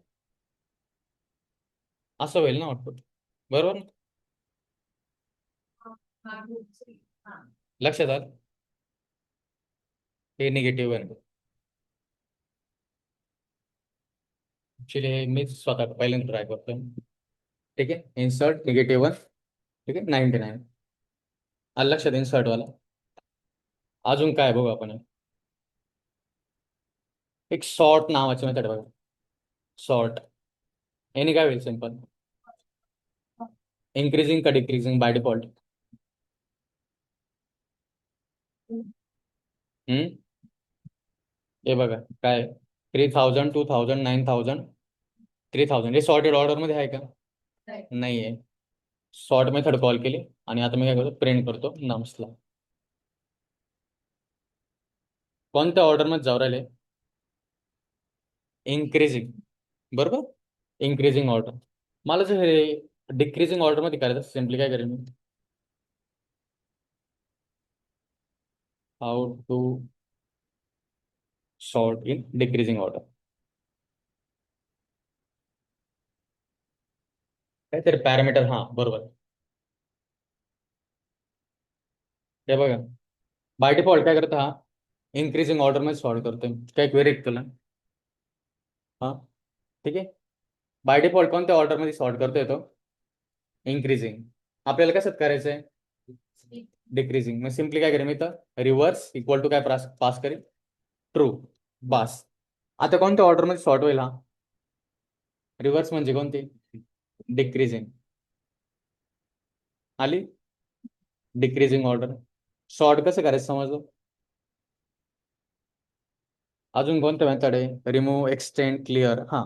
असं होईल ना आउटपुट. बरोबर ना? लक्षात आलं? हे निगेटिव्ह आहे. ऍक्च्युली मी स्वतः पहिल्यांदा ट्राय करतोय. ठीक आहे, इन्सर्ट -1. ठीक आहे, 99 आलं लक्षात इन्सर्ट वाला. अजून काय बघू आपण? एक सॉर्ट नावाची मेथड बघा. सॉर्ट. याने काय होईल? सिंपल. इन्क्रीजिंग का डिक्रीजिंग बाय डिफॉल्ट? हम्म. हे बघा काय? 3000 2000 9000 3000 हे सॉर्टेड ऑर्डर मध्ये आहे का? नाही आहे. सॉर्ट मेथड कॉल केली आणि आता मी काय करतो? प्रिंट करतो नम्सला. कोणत्या ऑर्डर मध्ये जाऊ राहिले? इन्क्रीजिंग. बरोबर. Increasing order. मला जर हे डिक्रीजिंग ऑर्डर मध्ये करायचं, सिम्पली काय करेल मी? How to sort in decreasing order. काहीतरी पॅरामीटर, हा बरोबर. हे बघा, बाय डिफॉल्ट काय करतो हा? इन्क्रीजिंग ऑर्डर मध्ये सॉर्ट करतोय. काय क्वेरी तुला? हा. ठीक आहे. बाय डिफॉल्ट कोणत्या ऑर्डर मध्ये सॉर्ट करतोय तो? इन्क्रीजिंग. आपल्याला कसं करायचंय? डिक्रीजिंग. मग सिम्पली काय करेल मी तर रिव्हर्स इक्वल टू काय पास करेल? ट्रू. बास. आता कोणत्या ऑर्डर मध्ये सॉर्ट होईल हा? रिव्हर्स म्हणजे कोणती? डिक्रीजिंग. आली डिक्रीजिंग ऑर्डर. सॉर्ट कसं करायचं समजलं? अजून कोणतं मेथड आहे? Remove, extend, clear. हा.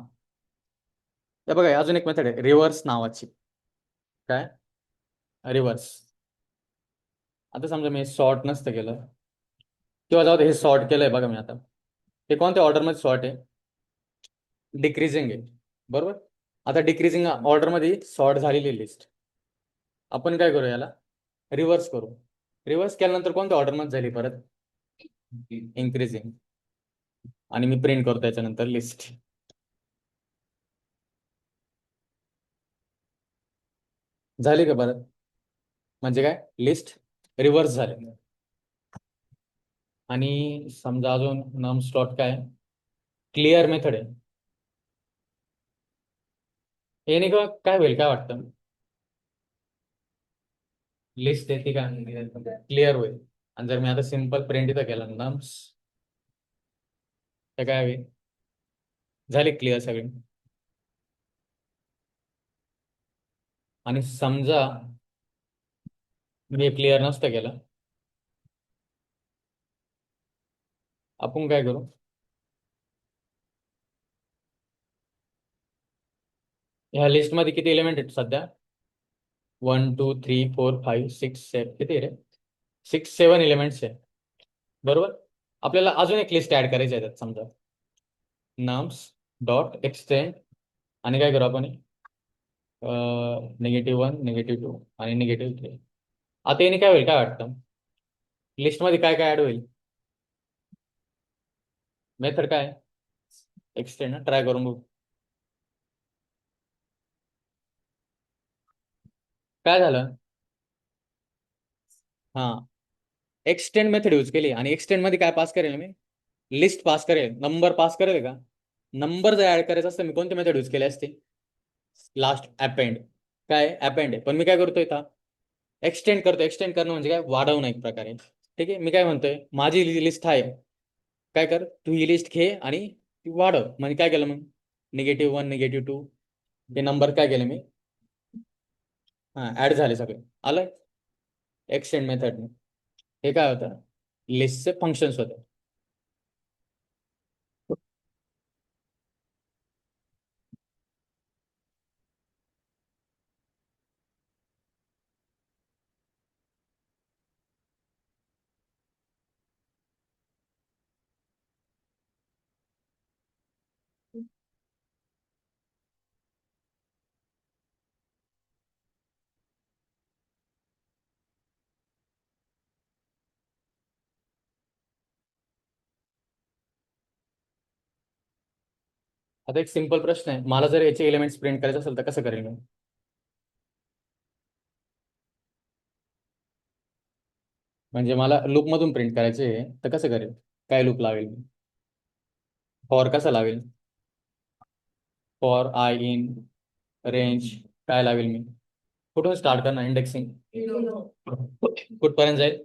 हे बघा अजून एक मेथड आहे रिव्हर्स नावाची. काय? रिव्हर्स. आता समजा मी सॉर्ट नसतं केलं, किंवा जाऊ दे हे सॉर्ट केलंय बघा मी आता. हे कोणत्या ऑर्डर मध्ये सॉर्ट आहे? डिक्रीजिंग आहे. बरोबर. आता डिक्रीजिंग ऑर्डर मध्ये सॉर्ट झालेली लिस्ट. आपण काय करू याला? रिव्हर्स करू. रिव्हर्स केल्यानंतर कोणत्या ऑर्डर मध्ये झाली परत? इन्क्रीजिंग. आणि मी प्रिंट करतो त्याच्यानंतर लिस्ट. झाली का परत? म्हणजे काय? लिस्ट रिव्हर्स झाले. आणि समजा अजून नम स्लॉट काय? क्लिअर मेथड आहे. याने काय होईल काय वाटतं? लिस्ट येते का? क्लिअर होईल. आणि जर मी आता सिम्पल प्रिंट इथं केला नम्स, तर काय होईल? झाली क्लिअर सगळी. आणि समजा मी क्लिअर नसतं केलं, आपण काय करू, ह्या लिस्टमध्ये किती एलिमेंट आहेत सध्या? 1 2 3 4 5 6 7, किती रे? 6 7 एलिमेंट्स आहे, बरोबर. आपल्याला अजून एक लिस्ट ऍड करायची आहे त्यात, समजा नम्स डॉट एक्सटेंड आणि काय करू आपण, -1 -2 आणि -3. आता याने काय होईल, काय वाटतं लिस्टमध्ये काय काय ऍड होईल? मेथड काय, एक्सटेंड ना, ट्राय करून बघू काय झालं. हा, एक्सटेंड मेथड यूज केली आणि एक्सटेंड मध्ये काय पास करेल मी, लिस्ट पास करेल, नंबर पास करेल का? नंबर जर ऍड करायचा असतं मी कोणते मेथड यूज केले असते? Last append. काय अपेंड आहे, पण मी काय करतोय इथं, एक्सटेंड करतो. एक्सटेंड करणं म्हणजे काय, वाढवणं एक प्रकारे. ठीक आहे, मी काय म्हणतोय, माझी लिस्ट आहे, काय कर तू ही लिस्ट घे आणि ती वाढव. म्हणजे काय केलं मग, -1 -2 हे नंबर काय केले मी, हा ऍड झाले सगळे, आलं एक्सटेंड मेथडने. हे काय होतं, लिस्टचे फंक्शन्स होते. आता एक सिंपल प्रश्न आहे, मला जर याचे एलिमेंट्स प्रिंट करायचे असेल तर कसं करेल मी? म्हणजे मला लूप मधून प्रिंट करायचे आहे, तर कसं करेल, काय लूप लावेल मी, फॉर कसा लावेल, फॉर आय इन रेंज काय लावेल मी, कुठून स्टार्ट करणार इंडेक्सिंग, कुठपर्यंत जाईल,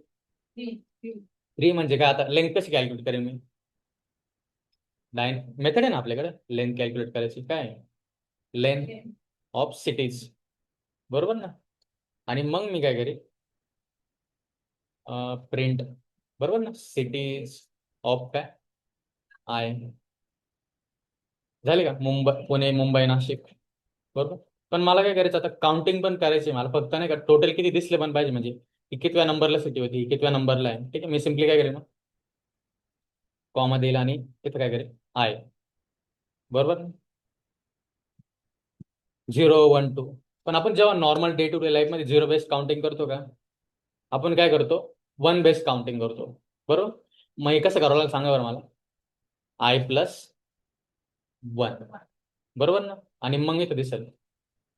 3 म्हणजे काय, आता लेंथ कशी कॅल्क्युलेट करेल मी, लाईन मेथड आहे ना आपल्याकडे लेंथ कॅल्क्युलेट करायची, काय लेंथ ऑफ सिटीज, बरोबर ना. आणि मग मी काय करेल, प्रिंट, बरोबर ना, सिटीज ऑफ काय आय, झाले का, मुंबई पुणे मुंबई नाशिक, बरोबर. पण मला काय करायचं आता, काउंटिंग पण करायची मला, फक्त नाही का टोटल किती दिसले पण पाहिजे, म्हणजे ही कितव्या नंबरला सिटी होती, ही कितव्या नंबरला आहे. ठीक आहे, मी सिम्पली काय करेन मग, कॉमा देईल आणि इथं काय करेल, आय, बरोबर, 0 1 2. पण आपण जेव्हा normal day to day life मध्ये 0 बेस्ड काउंटिंग करतो का, आपण काय करतो, 1 बेस्ड काउंटिंग करतो, बरोबर. मग हे कसं करावं लागेल सांगा बरं मला, I+1, बरोबर ना. आणि मग इथं दिसेल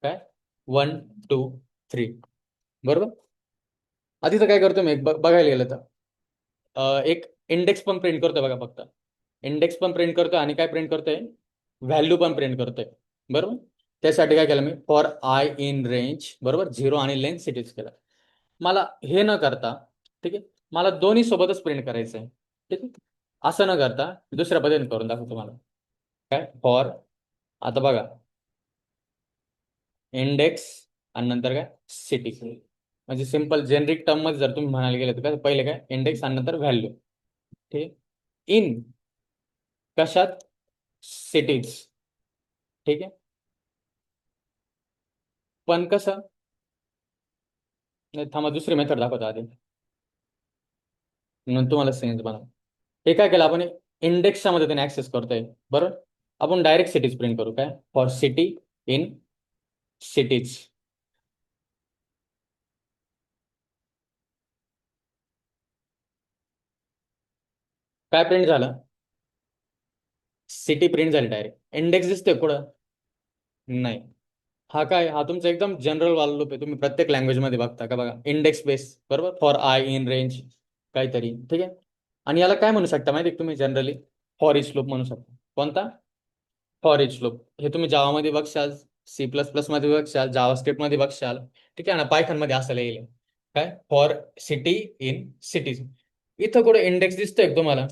काय, 1 2 3, बरोबर. आधी तर काय करतो मी, बघायला गेलं तर एक इंडेक्स पण प्रिंट करतोय बघा, फक्त इंडेक्स पण प्रिंट करतोय आणि काय प्रिंट करतोय, व्हॅल्यू पण प्रिंट करतोय, बरोबर. त्यासाठी काय केलं मी, फॉर आय इन रेंज, बरोबर, 0 आणि लेंथ सिटीज केलं. मला हे न करता, ठीक आहे, मला दोन्ही सोबतच प्रिंट करायचं आहे, ठीक आहे. असं न करता दुसऱ्या पद्धतीने करून दाखवतो तुम्हाला, काय फॉर, आता बघा इंडेक्स आणि नंतर काय सिटी, म्हणजे सिंपल जेनरिक टर्म मध्ये जर तुम्ही म्हणायला गेले तर काय, पहिले काय इंडेक्स आणि नंतर व्हॅल्यू, ठीक, इन कशात, सिटीज, ठीक आहे. पण कसं, नाही थांबा दुसरी मेथड दाखवतो आधी, म्हणून तुम्हाला सेन्स बना. हे काय केलं आपण, इंडेक्सच्या मदतीने ऍक्सेस करतोय, बरोबर. आपण डायरेक्ट सिटीज प्रिंट करू, काय फॉर सिटी इन सिटीज, काय प्रिंट झालं, सिटी प्रिंट झाली डायरेक्ट. इंडेक्स दिसतोय कुठं, नाही. हा काय, हा तुमचा एकदम जनरल वाला लूप आहे, तुम्ही प्रत्येक लँग्वेज मध्ये बघता का, बघा इंडेक्स बेस, बरोबर, फॉर आय इन रेंज काहीतरी, ठीक आहे. आणि याला काय म्हणू शकता माहिती आहे तुम्ही, जनरली फॉर इच लूप म्हणू शकता. कोणता, फॉर इच लूप. हे तुम्ही जावामध्ये बघशाल, C++ मध्ये बघशाल, जावास्क्रिप्ट मध्ये बघशाल, ठीक आहे ना, पायथन मध्ये असं येईल, काय फॉर सिटी इन सिटीज. इथं कुठे इंडेक्स दिसतोय का तुम्हाला,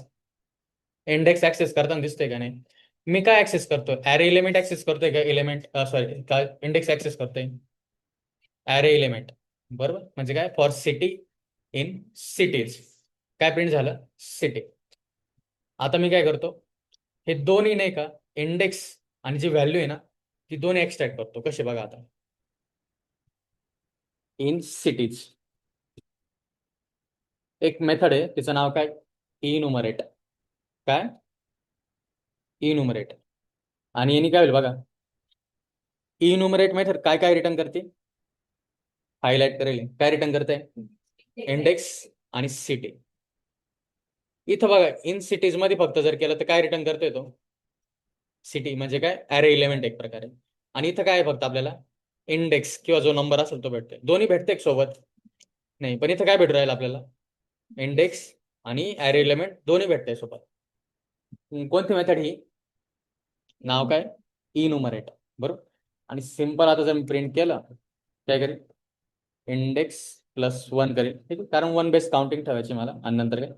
इंडेक्स ऍक्सेस करताना दिसतोय का नाही. मी काय ऍक्सेस करतोय, ऍरे एलिमेंट ऍक्सेस करतोय का, एलिमेंट सॉरी काय इंडेक्स ऍक्सेस करतोय, ऍरे एलिमेंट, बरोबर. म्हणजे काय, फॉर सिटी इन सिटीज काय प्रिंट झालं, सिटी. आता मी काय करतो, हे दोन्ही नाही का इंडेक्स आणि जी व्हॅल्यू आहे ना ती दोन्ही एक्सट्रॅक्ट करतो. कसे बघा आता, इन सिटीज एक मेथड आहे, तिचं नाव काय, इनुमरेट. काय, इनुमरेट. आणि यांनी काय होईल बघा, इनुमरेट मेथड काय काय रिटर्न करते, हायलाइट करेल. काय रिटर्न करते, इंडेक्स आणि सिटी. इथं बघा इन सिटीज मध्ये फक्त जर केलं तर काय रिटर्न करतोय तो, सिटी म्हणजे काय, ॲरे एलिमेंट एक प्रकारे. आणि इथं काय आहे, फक्त आपल्याला इंडेक्स किंवा जो नंबर असेल तो भेटतोय. दोन्ही भेटते एक सोबत नाही, पण इथं काय भेटू राहील आपल्याला, इंडेक्स आणि ॲरे एलिमेंट दोन्ही भेटते सोबत. कोणती मेथड ही, नाव काय, इनुमरेट. बरोबर. आणि सिंपल आता जर मी प्रिंट केलं, काय करेल, इंडेक्स प्लस 1 करेल. ठीक आहे, कारण 1 बेस काउंटिंग ठेवायची मला. आणि नंतर काय,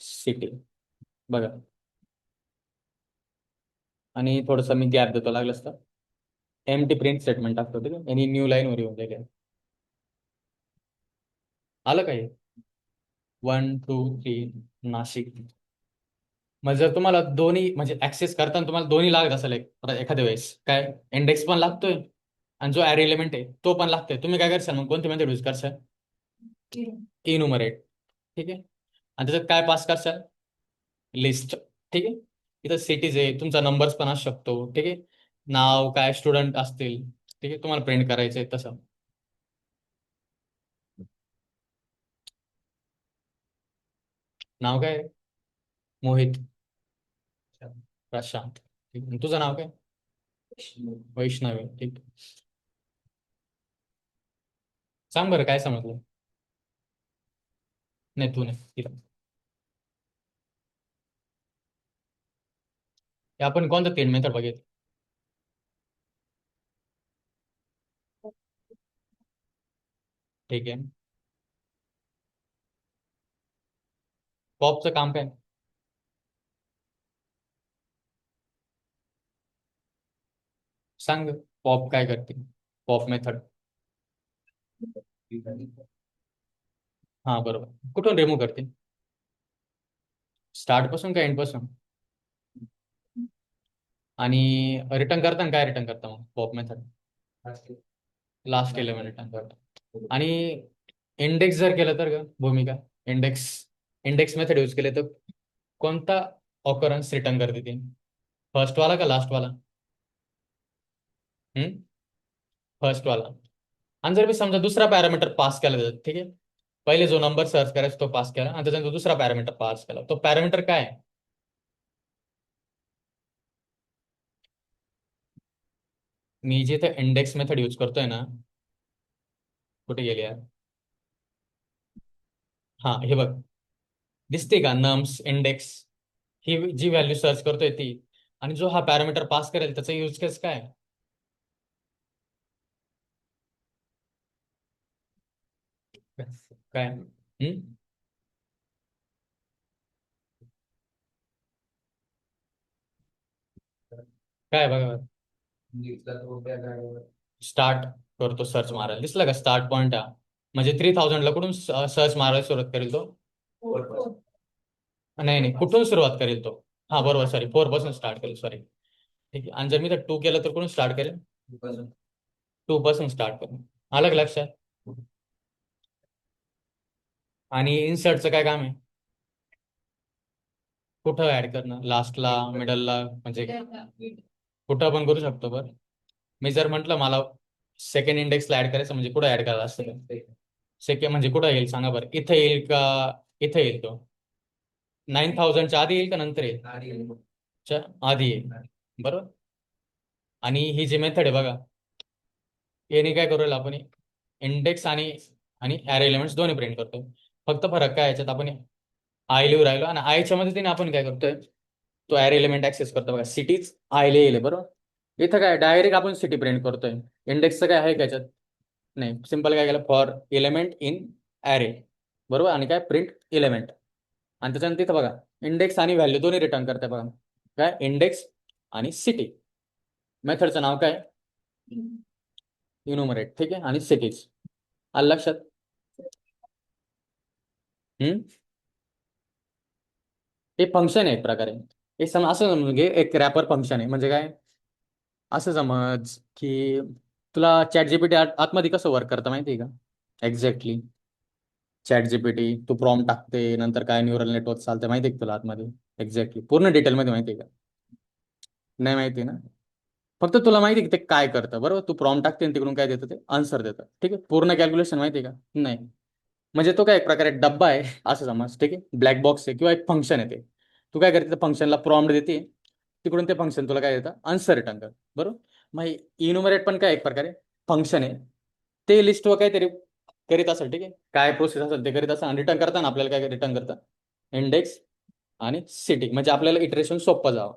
सिटी. बघा, आणि थोडंसं मी गॅप देतो लागलंच तर, एमटी प्रिंट स्टेटमेंट टाकतो. ठीक आहे, आणि न्यू लाईन वर येऊन जाईल. आलं काय, 1 2 3 नाशिक. मग जर तुम्हाला दोन्ही म्हणजे ऍक्सेस करताना तुम्हाला दोन्ही लागत असेल एखाद्या वेळेस, काय इंडेक्स पण लागतोय आणि जो ॲरे एलिमेंट आहे तो पण लागतोय, तुम्ही काय करशाल, मग कोणती मेथड यूज करशाल, इनुमरेट. ठीक आहे. आणि त्याच्यात काय पास करशाल, लिस्ट. ठीक आहे. इथं सिटीज आहे, तुमचा नंबर्स पण असू शकतो. ठीक आहे, नाव काय स्टुडंट असतील. ठीक आहे, तुम्हाला प्रिंट करायचंय तसं. नाव काय आहे? मोहित, प्रशांत. ठीक आहे. तुझं नाव काय, वैष्णवी. ठीक. सांग बरं काय समजलं. नाही तू नाही, तिला. हे आपण कोणतं 3 मेथड बघितलं. ठीक आहे. पॉपचं काम काय, सांग. पॉप काय करते, पॉप मेथड. हा बरोबर, कुठून रिमूव्ह करते, स्टार्ट पासून का एंड पासून. आणि रिटर्न करताना काय रिटर्न करता मग pop method, last element return करतो. आणि इंडेक्स जर केलं तर का भूमिका, इंडेक्स, इंडेक्स मेथड यूज केले तर कोणता ऑकरन्स रिटर्न करते ती, फर्स्ट वाला का लास्ट वाला. फर्स्ट वाला. आणि जर मी समजा दुसरा पॅरामीटर पास केला त्याच्यात, ठीक आहे, पहिले जो नंबर सर्च करायचा तो पास केला आणि त्याच्यानंतर दुसरा पॅरामीटर पास केला, तो पॅरामीटर काय आहे? मी जिथे इंडेक्स मेथड यूज करतोय ना, कुठे गेली यार, हा हे बघ, दिसते का नम्स इंडेक्स, ही जी व्हॅल्यू सर्च करतोय ती. आणि जो हा पॅरामीटर पास करेल त्याचा यूज केस काय, काय काय बघा, स्टार्ट करतो सर्च मारायला, दिसला का स्टार्ट पॉइंट हा, म्हणजे 3000 कडून सर्च मारायला सुरुवात करेल तो. नाही नाही, कुठून सुरुवात करेल तो, हा बरोबर, सॉरी 4 पासून स्टार्ट करेल, सॉरी. ठीक आहे. आणि जर मी तर 2 केलं तर कुठून स्टार्ट करेल, 2 पासून स्टार्ट करेल. अलग लक्षात. आणि इन्सर्टचं काय काम आहे, कुठं ऍड करणं, लास्टला, मिडलला, म्हणजे कुठं पण करू शकतो. बरं, मी जर म्हटलं मला सेकंड इंडेक्सला ऍड करायचं, म्हणजे कुठं ऍड करायला असतं, सेकंड म्हणजे कुठं येईल सांगा बरं, इथं येईल का इथं येईल तो, 9000च्या आधी येईल का नंतर येईल, च्या आधी येईल. बरोबर. आणि ही जी मेथड आहे बघा, याने काय करूया आपण, इंडेक्स आणि आणि ॲरे एलिमेंट्स दोन्ही प्रिंट करतो. फक्त फरक काय याच्यात, आपण आय लिहू राहिलो आणि आयच्या मदतीने आपण काय करतोय, तो ॲरे एलिमेंट ऍक्सेस करतो. बघा सिटीज आय लिहिले बरोबर, इथं काय डायरेक्ट आपण सिटी प्रिंट करतोय. इंडेक्सचं काय आहे का याच्यात, नाही. सिंपल काय केलं, फॉर एलिमेंट इन ॲरे, बरोबर, आणि काय प्रिंट एलिमेंट. आणि त्याच्यानंतर इथं बघा इंडेक्स आणि व्हॅल्यू दोन्ही रिटर्न करते बघा, काय इंडेक्स आणि सिटी. मेथडचं नाव काय, इनुमरेट. ठीक आहे, आणि सिटीज. आलं लक्षात. हम्म हे फंक्शन आहे एक प्रकारे. हे असं समजून घे, एक रॅपर फंक्शन आहे म्हणजे काय. असं समज की तुला चॅट जीपीटी आतमध्ये कसं वर्क करतं माहिती आहे का एक्झॅक्टली. चॅट जीपीटी तू प्रॉम्प्ट टाकते, नंतर काय न्यूरल नेटवर्क चालतं माहिती आहे का तुला आतमध्ये. एक्झॅक्टली पूर्ण डिटेलमध्ये माहिती आहे का. नाही माहिती ना. फक्त तुला माहिती आहे की ते काय करतं बरोबर. तू प्रॉम्प्ट टाकते आणि तिकडून काय देतं ते आन्सर देतं. ठीक आहे, पूर्ण कॅल्क्युलेशन माहिती आहे का नाही. म्हणजे तो काय एक प्रकारे डब्बा आहे असं समज. ठीक आहे, ब्लॅक बॉक्स आहे किंवा एक फंक्शन आहे ते. तू काय करते, फंक्शनला प्रॉम्प्ट देते, तिकडून ते फंक्शन तुला काय देतं आन्सर रिटर्न कर बरोबर. मग इन्युमरेट पण काय एक प्रकारे फंक्शन आहे. ते लिस्ट व काहीतरी करीत असेल. ठीक आहे, काय प्रोसेस असेल ते करीत असेल आणि रिटर्न करताना आपल्याला काय रिटर्न करतं इंडेक्स आणि सिटी, म्हणजे आपल्याला इटरेशन सोपं जावं.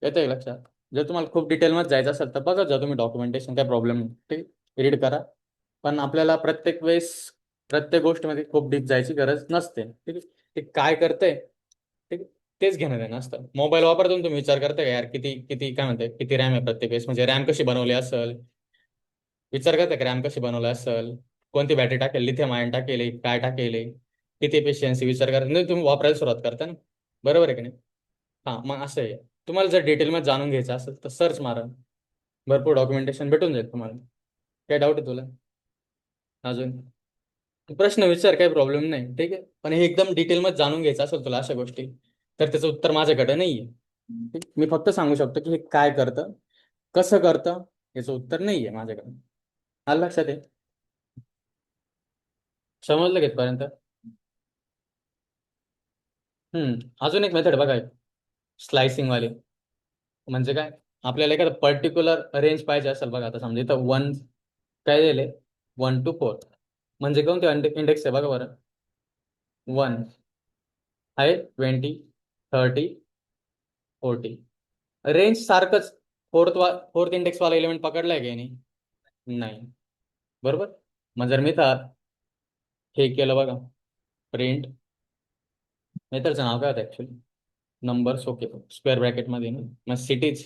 येतंय का लक्षात. जर तुम्हाला खूप डिटेलमध्ये जायचं असेल तर बघा जा तुम्ही डॉक्युमेंटेशन, काय प्रॉब्लेम नाही. ठीक आहे, रीड करा. पण आपल्याला प्रत्येक वेळेस प्रत्येक गोष्टीमध्ये खूप डीप जायची गरज नसते. ठीक आहे, ते काय करतंय ठीक आहे तेच घेणं देणं असतं. मोबाईल वापरतो ना तुम्ही, विचार करता का यार किती किती काय म्हणते किती रॅम आहे प्रत्येक वेळेस, म्हणजे रॅम कशी बनवली असेल. विचार करता का रॅम कशी बनवली असेल, कोणती बॅटरी टाकेल, लिथियम आयन टाकेल काय टाकेल, किती एफिशियन्सी विचार करता नाही तुम्ही वापरायला सुरुवात करता ना. बरोबर आहे की नाही. हां मग असं आहे. तुम्हाला जर डिटेलमध्ये जाणून घ्यायचं असेल तर सर्च मारा, भरपूर डॉक्युमेंटेशन भेटून जाईल तुम्हाला. काय डाऊट आहे तुला अजून. प्रश्न विचार, काही प्रॉब्लेम नाही. ठीक आहे, पण हे एकदम डिटेलमध्ये जाणून घ्यायचं असेल तुला अशा गोष्टी, तर त्याचं उत्तर माझ्याकडे नाहीये. मी फक्त सांगू शकतो की हे काय करतं, कसं करतं, याचं उत्तर नाहीये माझ्याकडे. आलं लक्षात आहे. समजलं का इथपर्यंत. अजून एक मेथड बघा, स्लायसिंग वाली. म्हणजे काय, आपल्याला एखादं पर्टिक्युलर रेंज पाहिजे असेल बघा. आता समजा इथं वन काय दिले, 1 to 4, म्हणजे कोणते इंडेक्स आहे बघा बरं. 1 आहे, 20, 30, 40, रेंज सारखंच. फोर्थ इंडेक्स वाला एलिमेंट पकडलाय की नाही. नाही बरोबर. मग जर मी तर हे केलं बघा, प्रिंट, मेथडचं नाव काय होतं ऍक्च्युली, नंबर्स ओके स्क्वेअर ब्रॅकेटमध्ये ना, मग सिटीज,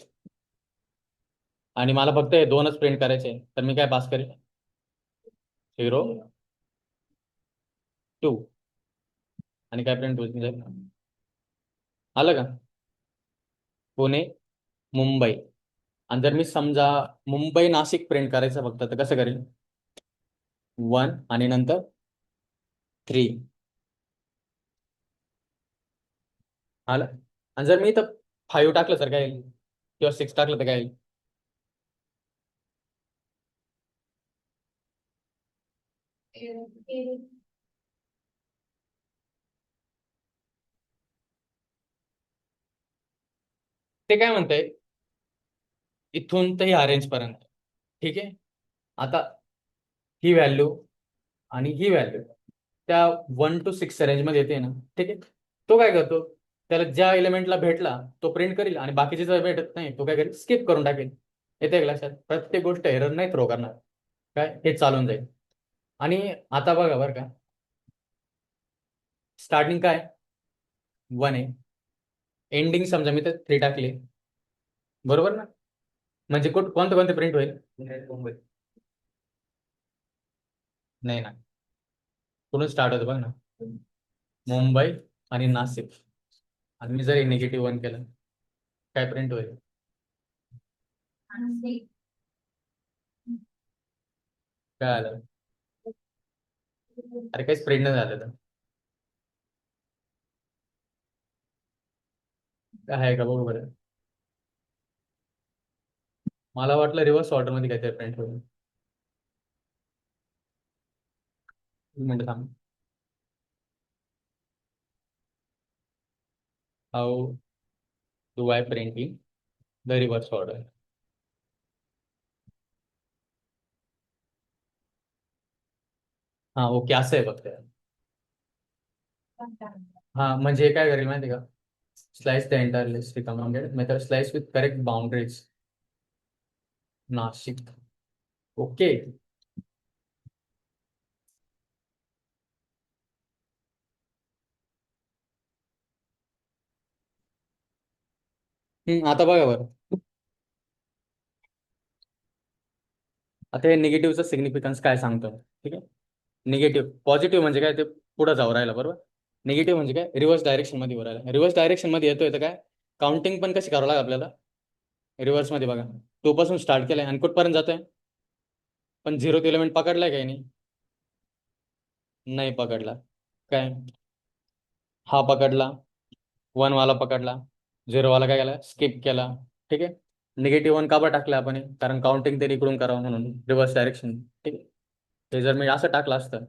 आणि मला फक्त हे दोनच प्रिंट करायचे आहे, तर मी काय पास करेल 0, 2, आणि काय प्रिंट होईल आलं का, पुणे, मुंबई. आणि जर मी समजा मुंबई नाशिक प्रिंट करायचं फक्त, तर कसं करेल 1 आणि नंतर 3. आलं. आणि जर मी इथं 5 टाकलं तर काय येईल, किंवा 6 टाकलं तर काय येईल. ते काय म्हणतंय, इथून तर ह्या रेंज पर्यंत. ठीक आहे, आता ही व्हॅल्यू आणि ही व्हॅल्यू त्या 1 to 6 रेंजमध्ये येते ना. ठीक आहे, तो काय करतो, त्याला ज्या एलिमेंटला भेटला तो प्रिंट करेल, आणि बाकीचे जर भेटत नाही तो काय करेल स्किप करून टाकेल. येते का लक्षात. प्रत्येक गोष्ट एरर नाही थ्रो करणार, काय हे चालून जाईल. आणि आता बघा बरं का, स्टार्टिंग काय 1 आहे, एंडिंग समजा मी तर 3 टाकले, बरोबर ना. म्हणजे कोणतं कोणतं प्रिंट होईल. मुंबई नाही ना, कुठून स्टार्ट होतं बघ ना, मुंबई आणि नाशिक. आणि मी जर -1 केलं, काय प्रिंट होईल. काय आलं, अरे काहीच प्रिंट नाही झालं तर. काय आहे का बघू बरं. मला वाटलं रिव्हर्स ऑर्डर मध्ये काहीतरी प्रिंट होईल. एक मिनिट थांब. How do I print in the reverse order. हा ओके, असं आहे फक्त. हा म्हणजे काय करेल माहिती आहे का, slice the entire list recommended method slice with correct boundaries Nashik. Okay. आता बघा बरं. आता हे निगेटिव्हचं सिग्निफिकन्स काय सांगतो. ठीक आहे, निगेटिव्ह पॉझिटिव्ह म्हणजे काय, ते पुढे जाऊ राहिलं बरोबर. निगेटिव्ह म्हणजे काय, रिव्हर्स डायरेक्शन मध्ये वरायला, रिव्हर्स डायरेक्शन मध्ये येतोय तर काय, काउंटिंग पण कशी करावं लागेल आपल्याला, रिव्हर्स मध्ये बघा, टू पासून स्टार्ट केलंय आणि कुठपर्यंत जातोय, पण झिरोथ एलिमेंट पकडलाय काही नाही, नाही पकडला, काय हा पकडला, वन वाला पकडला, झिरो वाला काय केला, स्किप केला. ठीक आहे, निगेटिव्ह वन का बरं टाकलं आपण, कारण काउंटिंग तरी इकडून करावं म्हणून, रिव्हर्स डायरेक्शन. ठीक आहे, हे जर मी असं टाकलं असतं,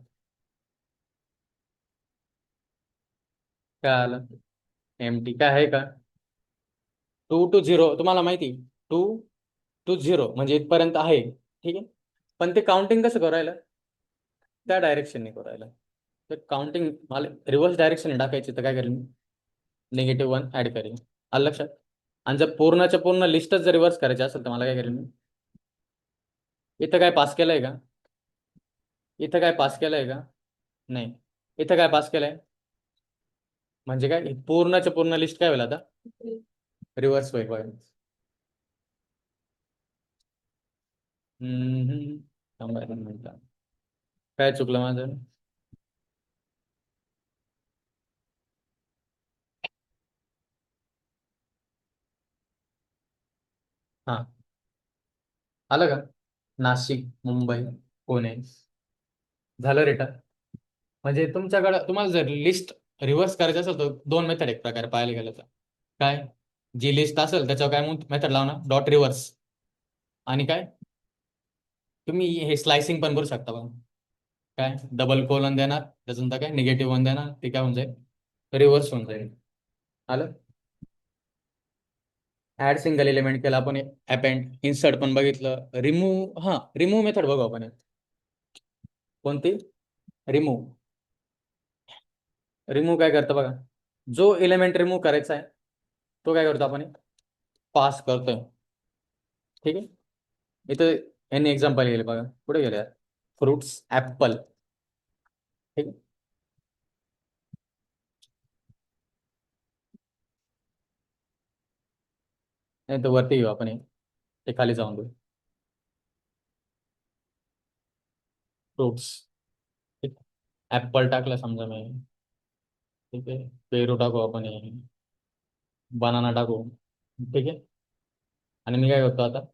काय आलं, एम टी काय आहे का, 2 to 0 तुम्हाला माहिती, 2 to 0 म्हणजे इथपर्यंत आहे. ठीक आहे, पण ते काउंटिंग कसं करायला, त्या डायरेक्शनने करायला, तर काउंटिंग मला रिव्हर्स डायरेक्शन टाकायची, तर काय करेल मी, -1 ऍड करेल. आलं लक्षात. आणि जर पूर्णच्या पूर्ण लिस्टच जर रिव्हर्स करायची असेल तर मला काय करेल मी, इथं काय पास केलंय का, इथं काय पास केलंय का, नाही, इथं काय पास केलंय, म्हणजे काय पूर्णच्या पूर्ण लिस्ट काय होईल आता, रिव्हर्स होईल बघा. थांबा एक मिनिट. काय चुकलं माझं, हा आलं का, नाशिक, मुंबई, पुणे, झालं रिटर्न. म्हणजे तुमच्याकडं तुम्हाला जर लिस्ट रिव्हर्स करायचं असेल तर दोन मेथड एक प्रकारे पाहायला गेलं तर, काय, जी लिस्ट असेल त्याच्यावर काय मेथड लावणार, डॉट रिव्हर्स, आणि काय, तुम्ही हे स्लायसिंग पण करू शकता बघा, काय डबल कोलन देणार, त्याच्यानंतर काय निगेटिव्ह वन देणार, ते काय होऊन जाईल, रिव्हर्स होऊन जाईल. आलं. ऍड सिंगल एलिमेंट केला आपण, अपेंड, इन्सर्ट पण बघितलं, रिमूव्ह, हा रिमूव्ह मेथड बघू आपण, कोणती, रिमूव्ह. रिमूव्ह काय करतं बघा, जो एलिमेंट रिमूव्ह करायचा आहे तो काय करतो आपण, पास करतोय. ठीक आहे, इथं यांनी एक्झाम्पल गेले बघा, कुठे गेले, फ्रुट्स ऍपल. ठीक आहे, नाही तर वरती घेऊ आपण ते खाली जाऊन देऊ, फ्रुट्स. ठीक, ऍपल टाकलं समजा मी, ठीक आहे, पेरू टाकू आपण, बनाना टाकू. ठीक आहे, आणि मी काय करतो आता,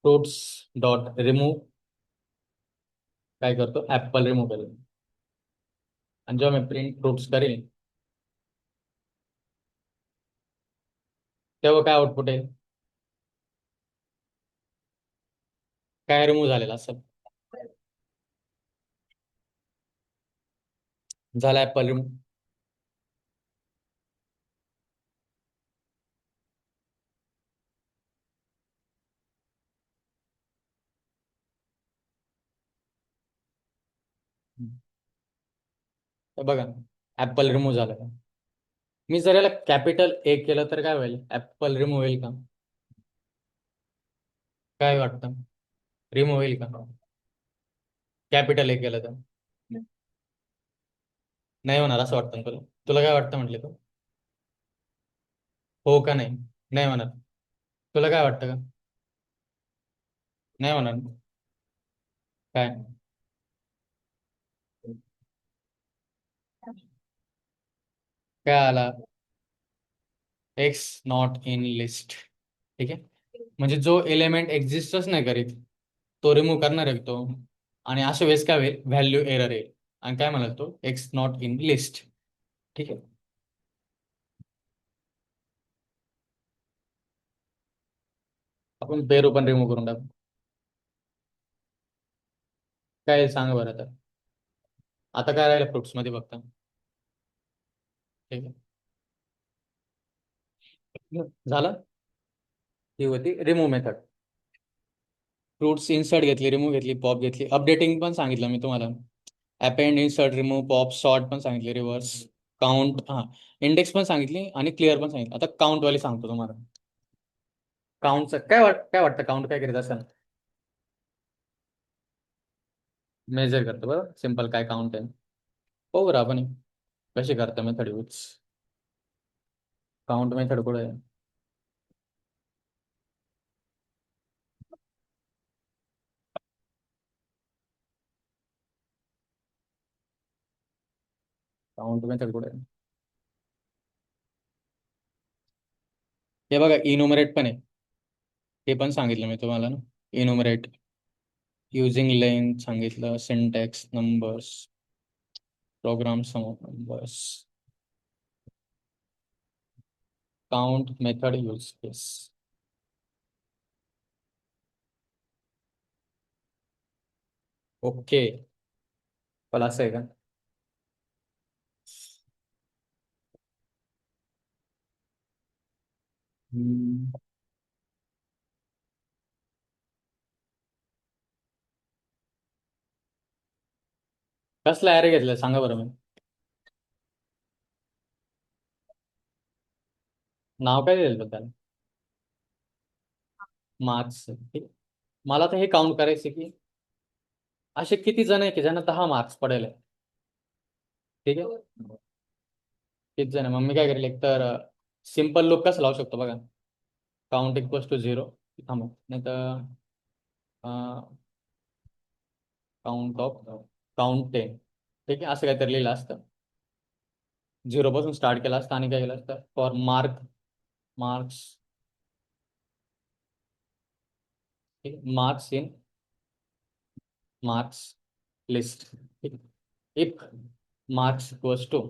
फ्रुट्स डॉट रिमूव्ह, काय करतो, ऍपल रिमूव्ह करेल, आणि जेव्हा मी प्रिंट फ्रुट्स करेल तेव्हा काय आउटपुट आहे, काय रिमूव्ह झालेलं असं, झाला ऍपल रिमूव्ह. तर बघा, ऍपल रिमूव्ह झालं. मी जर याला कॅपिटल ए केलं तर काय होईल, ऍपल रिमूव्ह होईल का, काय वाटतं, रिमूव्ह होईल का, कॅपिटल ए केलं तर, नाही होणार असं वाटतं ना तुला, तुला काय वाटतं म्हटले तू, हो का नाही, नाही होणार, तुला काय वाटतं का, नाही होणार, काय, काय आला, एक्स नॉट इन लिस्ट. ठीक आहे, म्हणजे जो एलिमेंट एक्झिस्टच नाही करीत तो रिमूव्ह करणार आहे तो, आणि अशा वेळेस काय होईल, व्हॅल्यू एरर येईल, आणि काय म्हणाल तो, एक्स नॉट इन लिस्ट. ठीक आहे, आपण पेरू पण रिमूव्ह करून टाकू, काय सांगा बरं आता, आता काय राहिलं फ्रुट्स मध्ये फक्त. ठीक आहे, झालं, ही होती रिमूव्ह मेथड. फ्रुट्स इन्सर्ट घेतली, रिमूव्ह घेतली, पॉप घेतली, अपडेटिंग पण सांगितलं मी तुम्हाला, append, insert, remove, pop, sort पण सांगितले, रिव्हर्स, काउंट, हा इंडेक्स पण सांगितली, आणि क्लिअर पण सांगितलं. आता काउंट वाली सांगतो तुम्हाला, काउंटचं काय वाटतं, काउंट काय करीत असेल, मेजर करतो बरं, सिम्पल काय काउंट आहे, हो बरं आपण कशी करतो मेथड यूज, काउंट मेथड कुठे आहे, काउंट मेथड कुठे आहे? हे बघा इनुमरेट पण आहे, हे पण सांगितलं मी तुम्हाला ना. इनुमरेट युजिंग लेंथ सांगितलं, syntax numbers, program sum of numbers, count method use case. Okay, पण असं आहे का? हम्म. कसला ॲरे घेतलाय सांगा बरं मी. नाव काय दिलं त्याला? मार्क्स. मला तर हे काउंट करायचे की असे किती जण आहे की ज्यांना 10 मार्क्स पडेल आहे. ठीक आहे, किती जण आहे? मग मी काय करेल, एक तर सिम्पल लूप कसं लावू शकतो बघा. काउंट इक्वल्स टू 0, थांबा, नाही तर काउंट ऑफ काउंट 10. ठीक आहे, असं काहीतरी लिहिलं असतं. 0 पासून स्टार्ट केला असतं आणि काय केलं असतं, for marks, marks in marks list. If marks equals to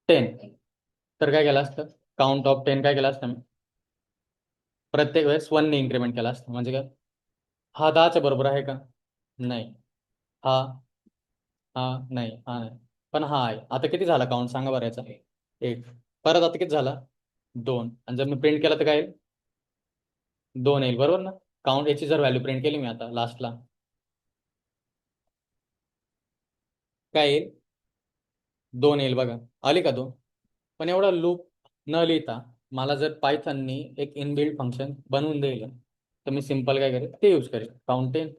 10, तर काय केलं असतं, काउंट ऑफ 10 काय केलं असतं मी, प्रत्येक वेळेस 1 ने इन्क्रीमेंट केला असतं. म्हणजे काय, हा 10च्या बरोबर आहे का? नाही. हा, हा नाही, हा नाही, पण हा आहे. आता किती झाला काउंट सांगा बरं याचा? एक. परत आता किती झाला? 2. आणि जर मी प्रिंट केलं तर काय येईल? 2 येईल, बरोबर ना? काउंट याची जर व्हॅल्यू प्रिंट केली मी आता लास्टला, काय येईल? 2 येईल बघा. आली का 2? पण एवढा लूप न लिहिता मला जर पायथननी एक इनबिल्ट फंक्शन बनवून दिलं, तर मी सिम्पल काय करेल, ते यूज करेल, काउंट 10.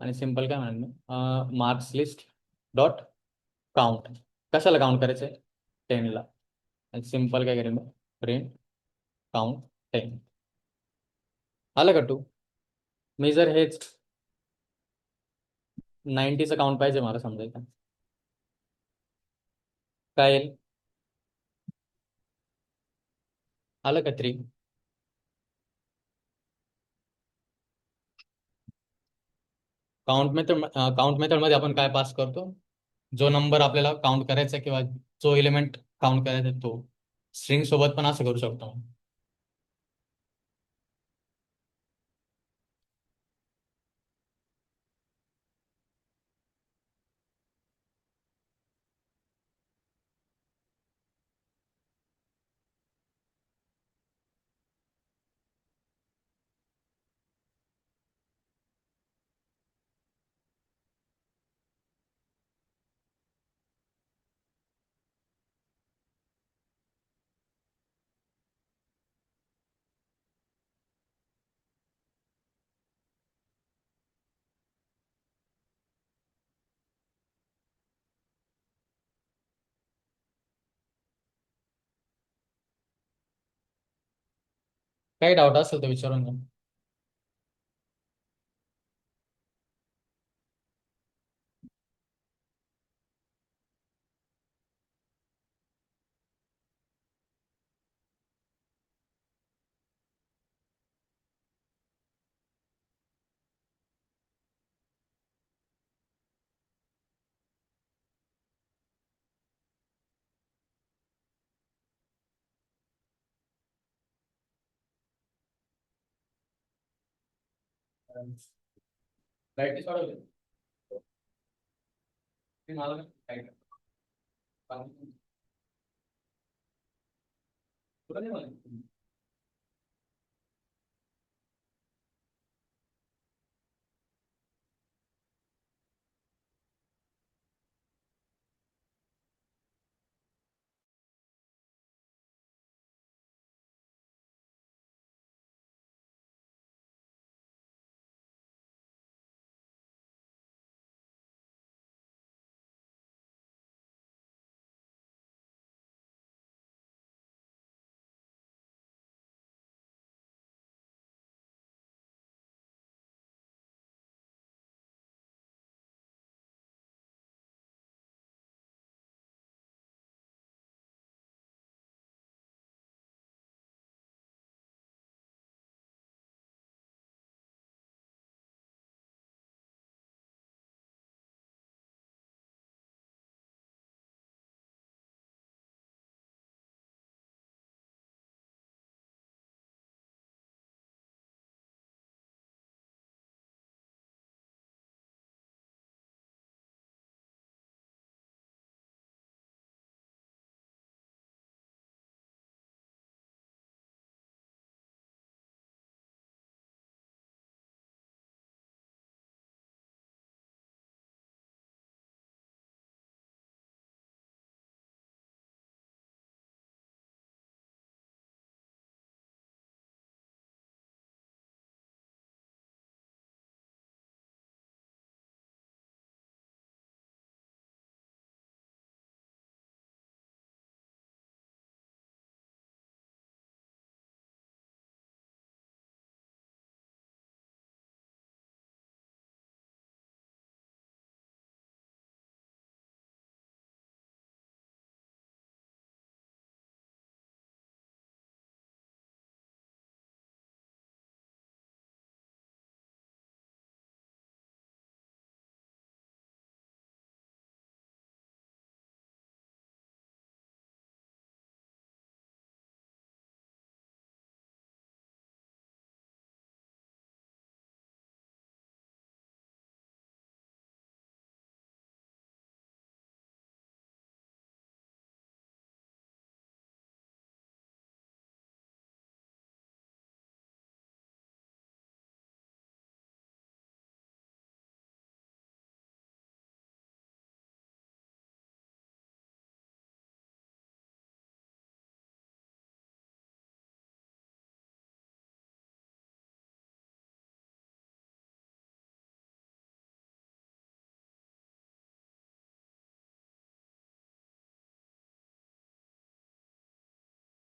आणि सिम्पल काय म्हणेल मी, मार्क्स लिस्ट डॉट काउंट. कशाला काउंट करायचं आहे? 10ला. आणि सिम्पल काय करेल मी, प्रिंट काउंट 10. आलं का 2? मी जर हेच 90चं काउंट पाहिजे मला समजायचं, काय येईल? आलं का 3? काउंट मेथड मध्ये आपण काय पास करतो, जो नंबर आपल्याला काउंट करायचा किंवा जो एलिमेंट काउंट करायचा तो. स्ट्रिंग सोबत पण असं करू शकतो. काही डाऊट असेल तर विचारून घ्या. प्रॅक्टिस वाढवली. ते मला काय तुला नाही माहिती.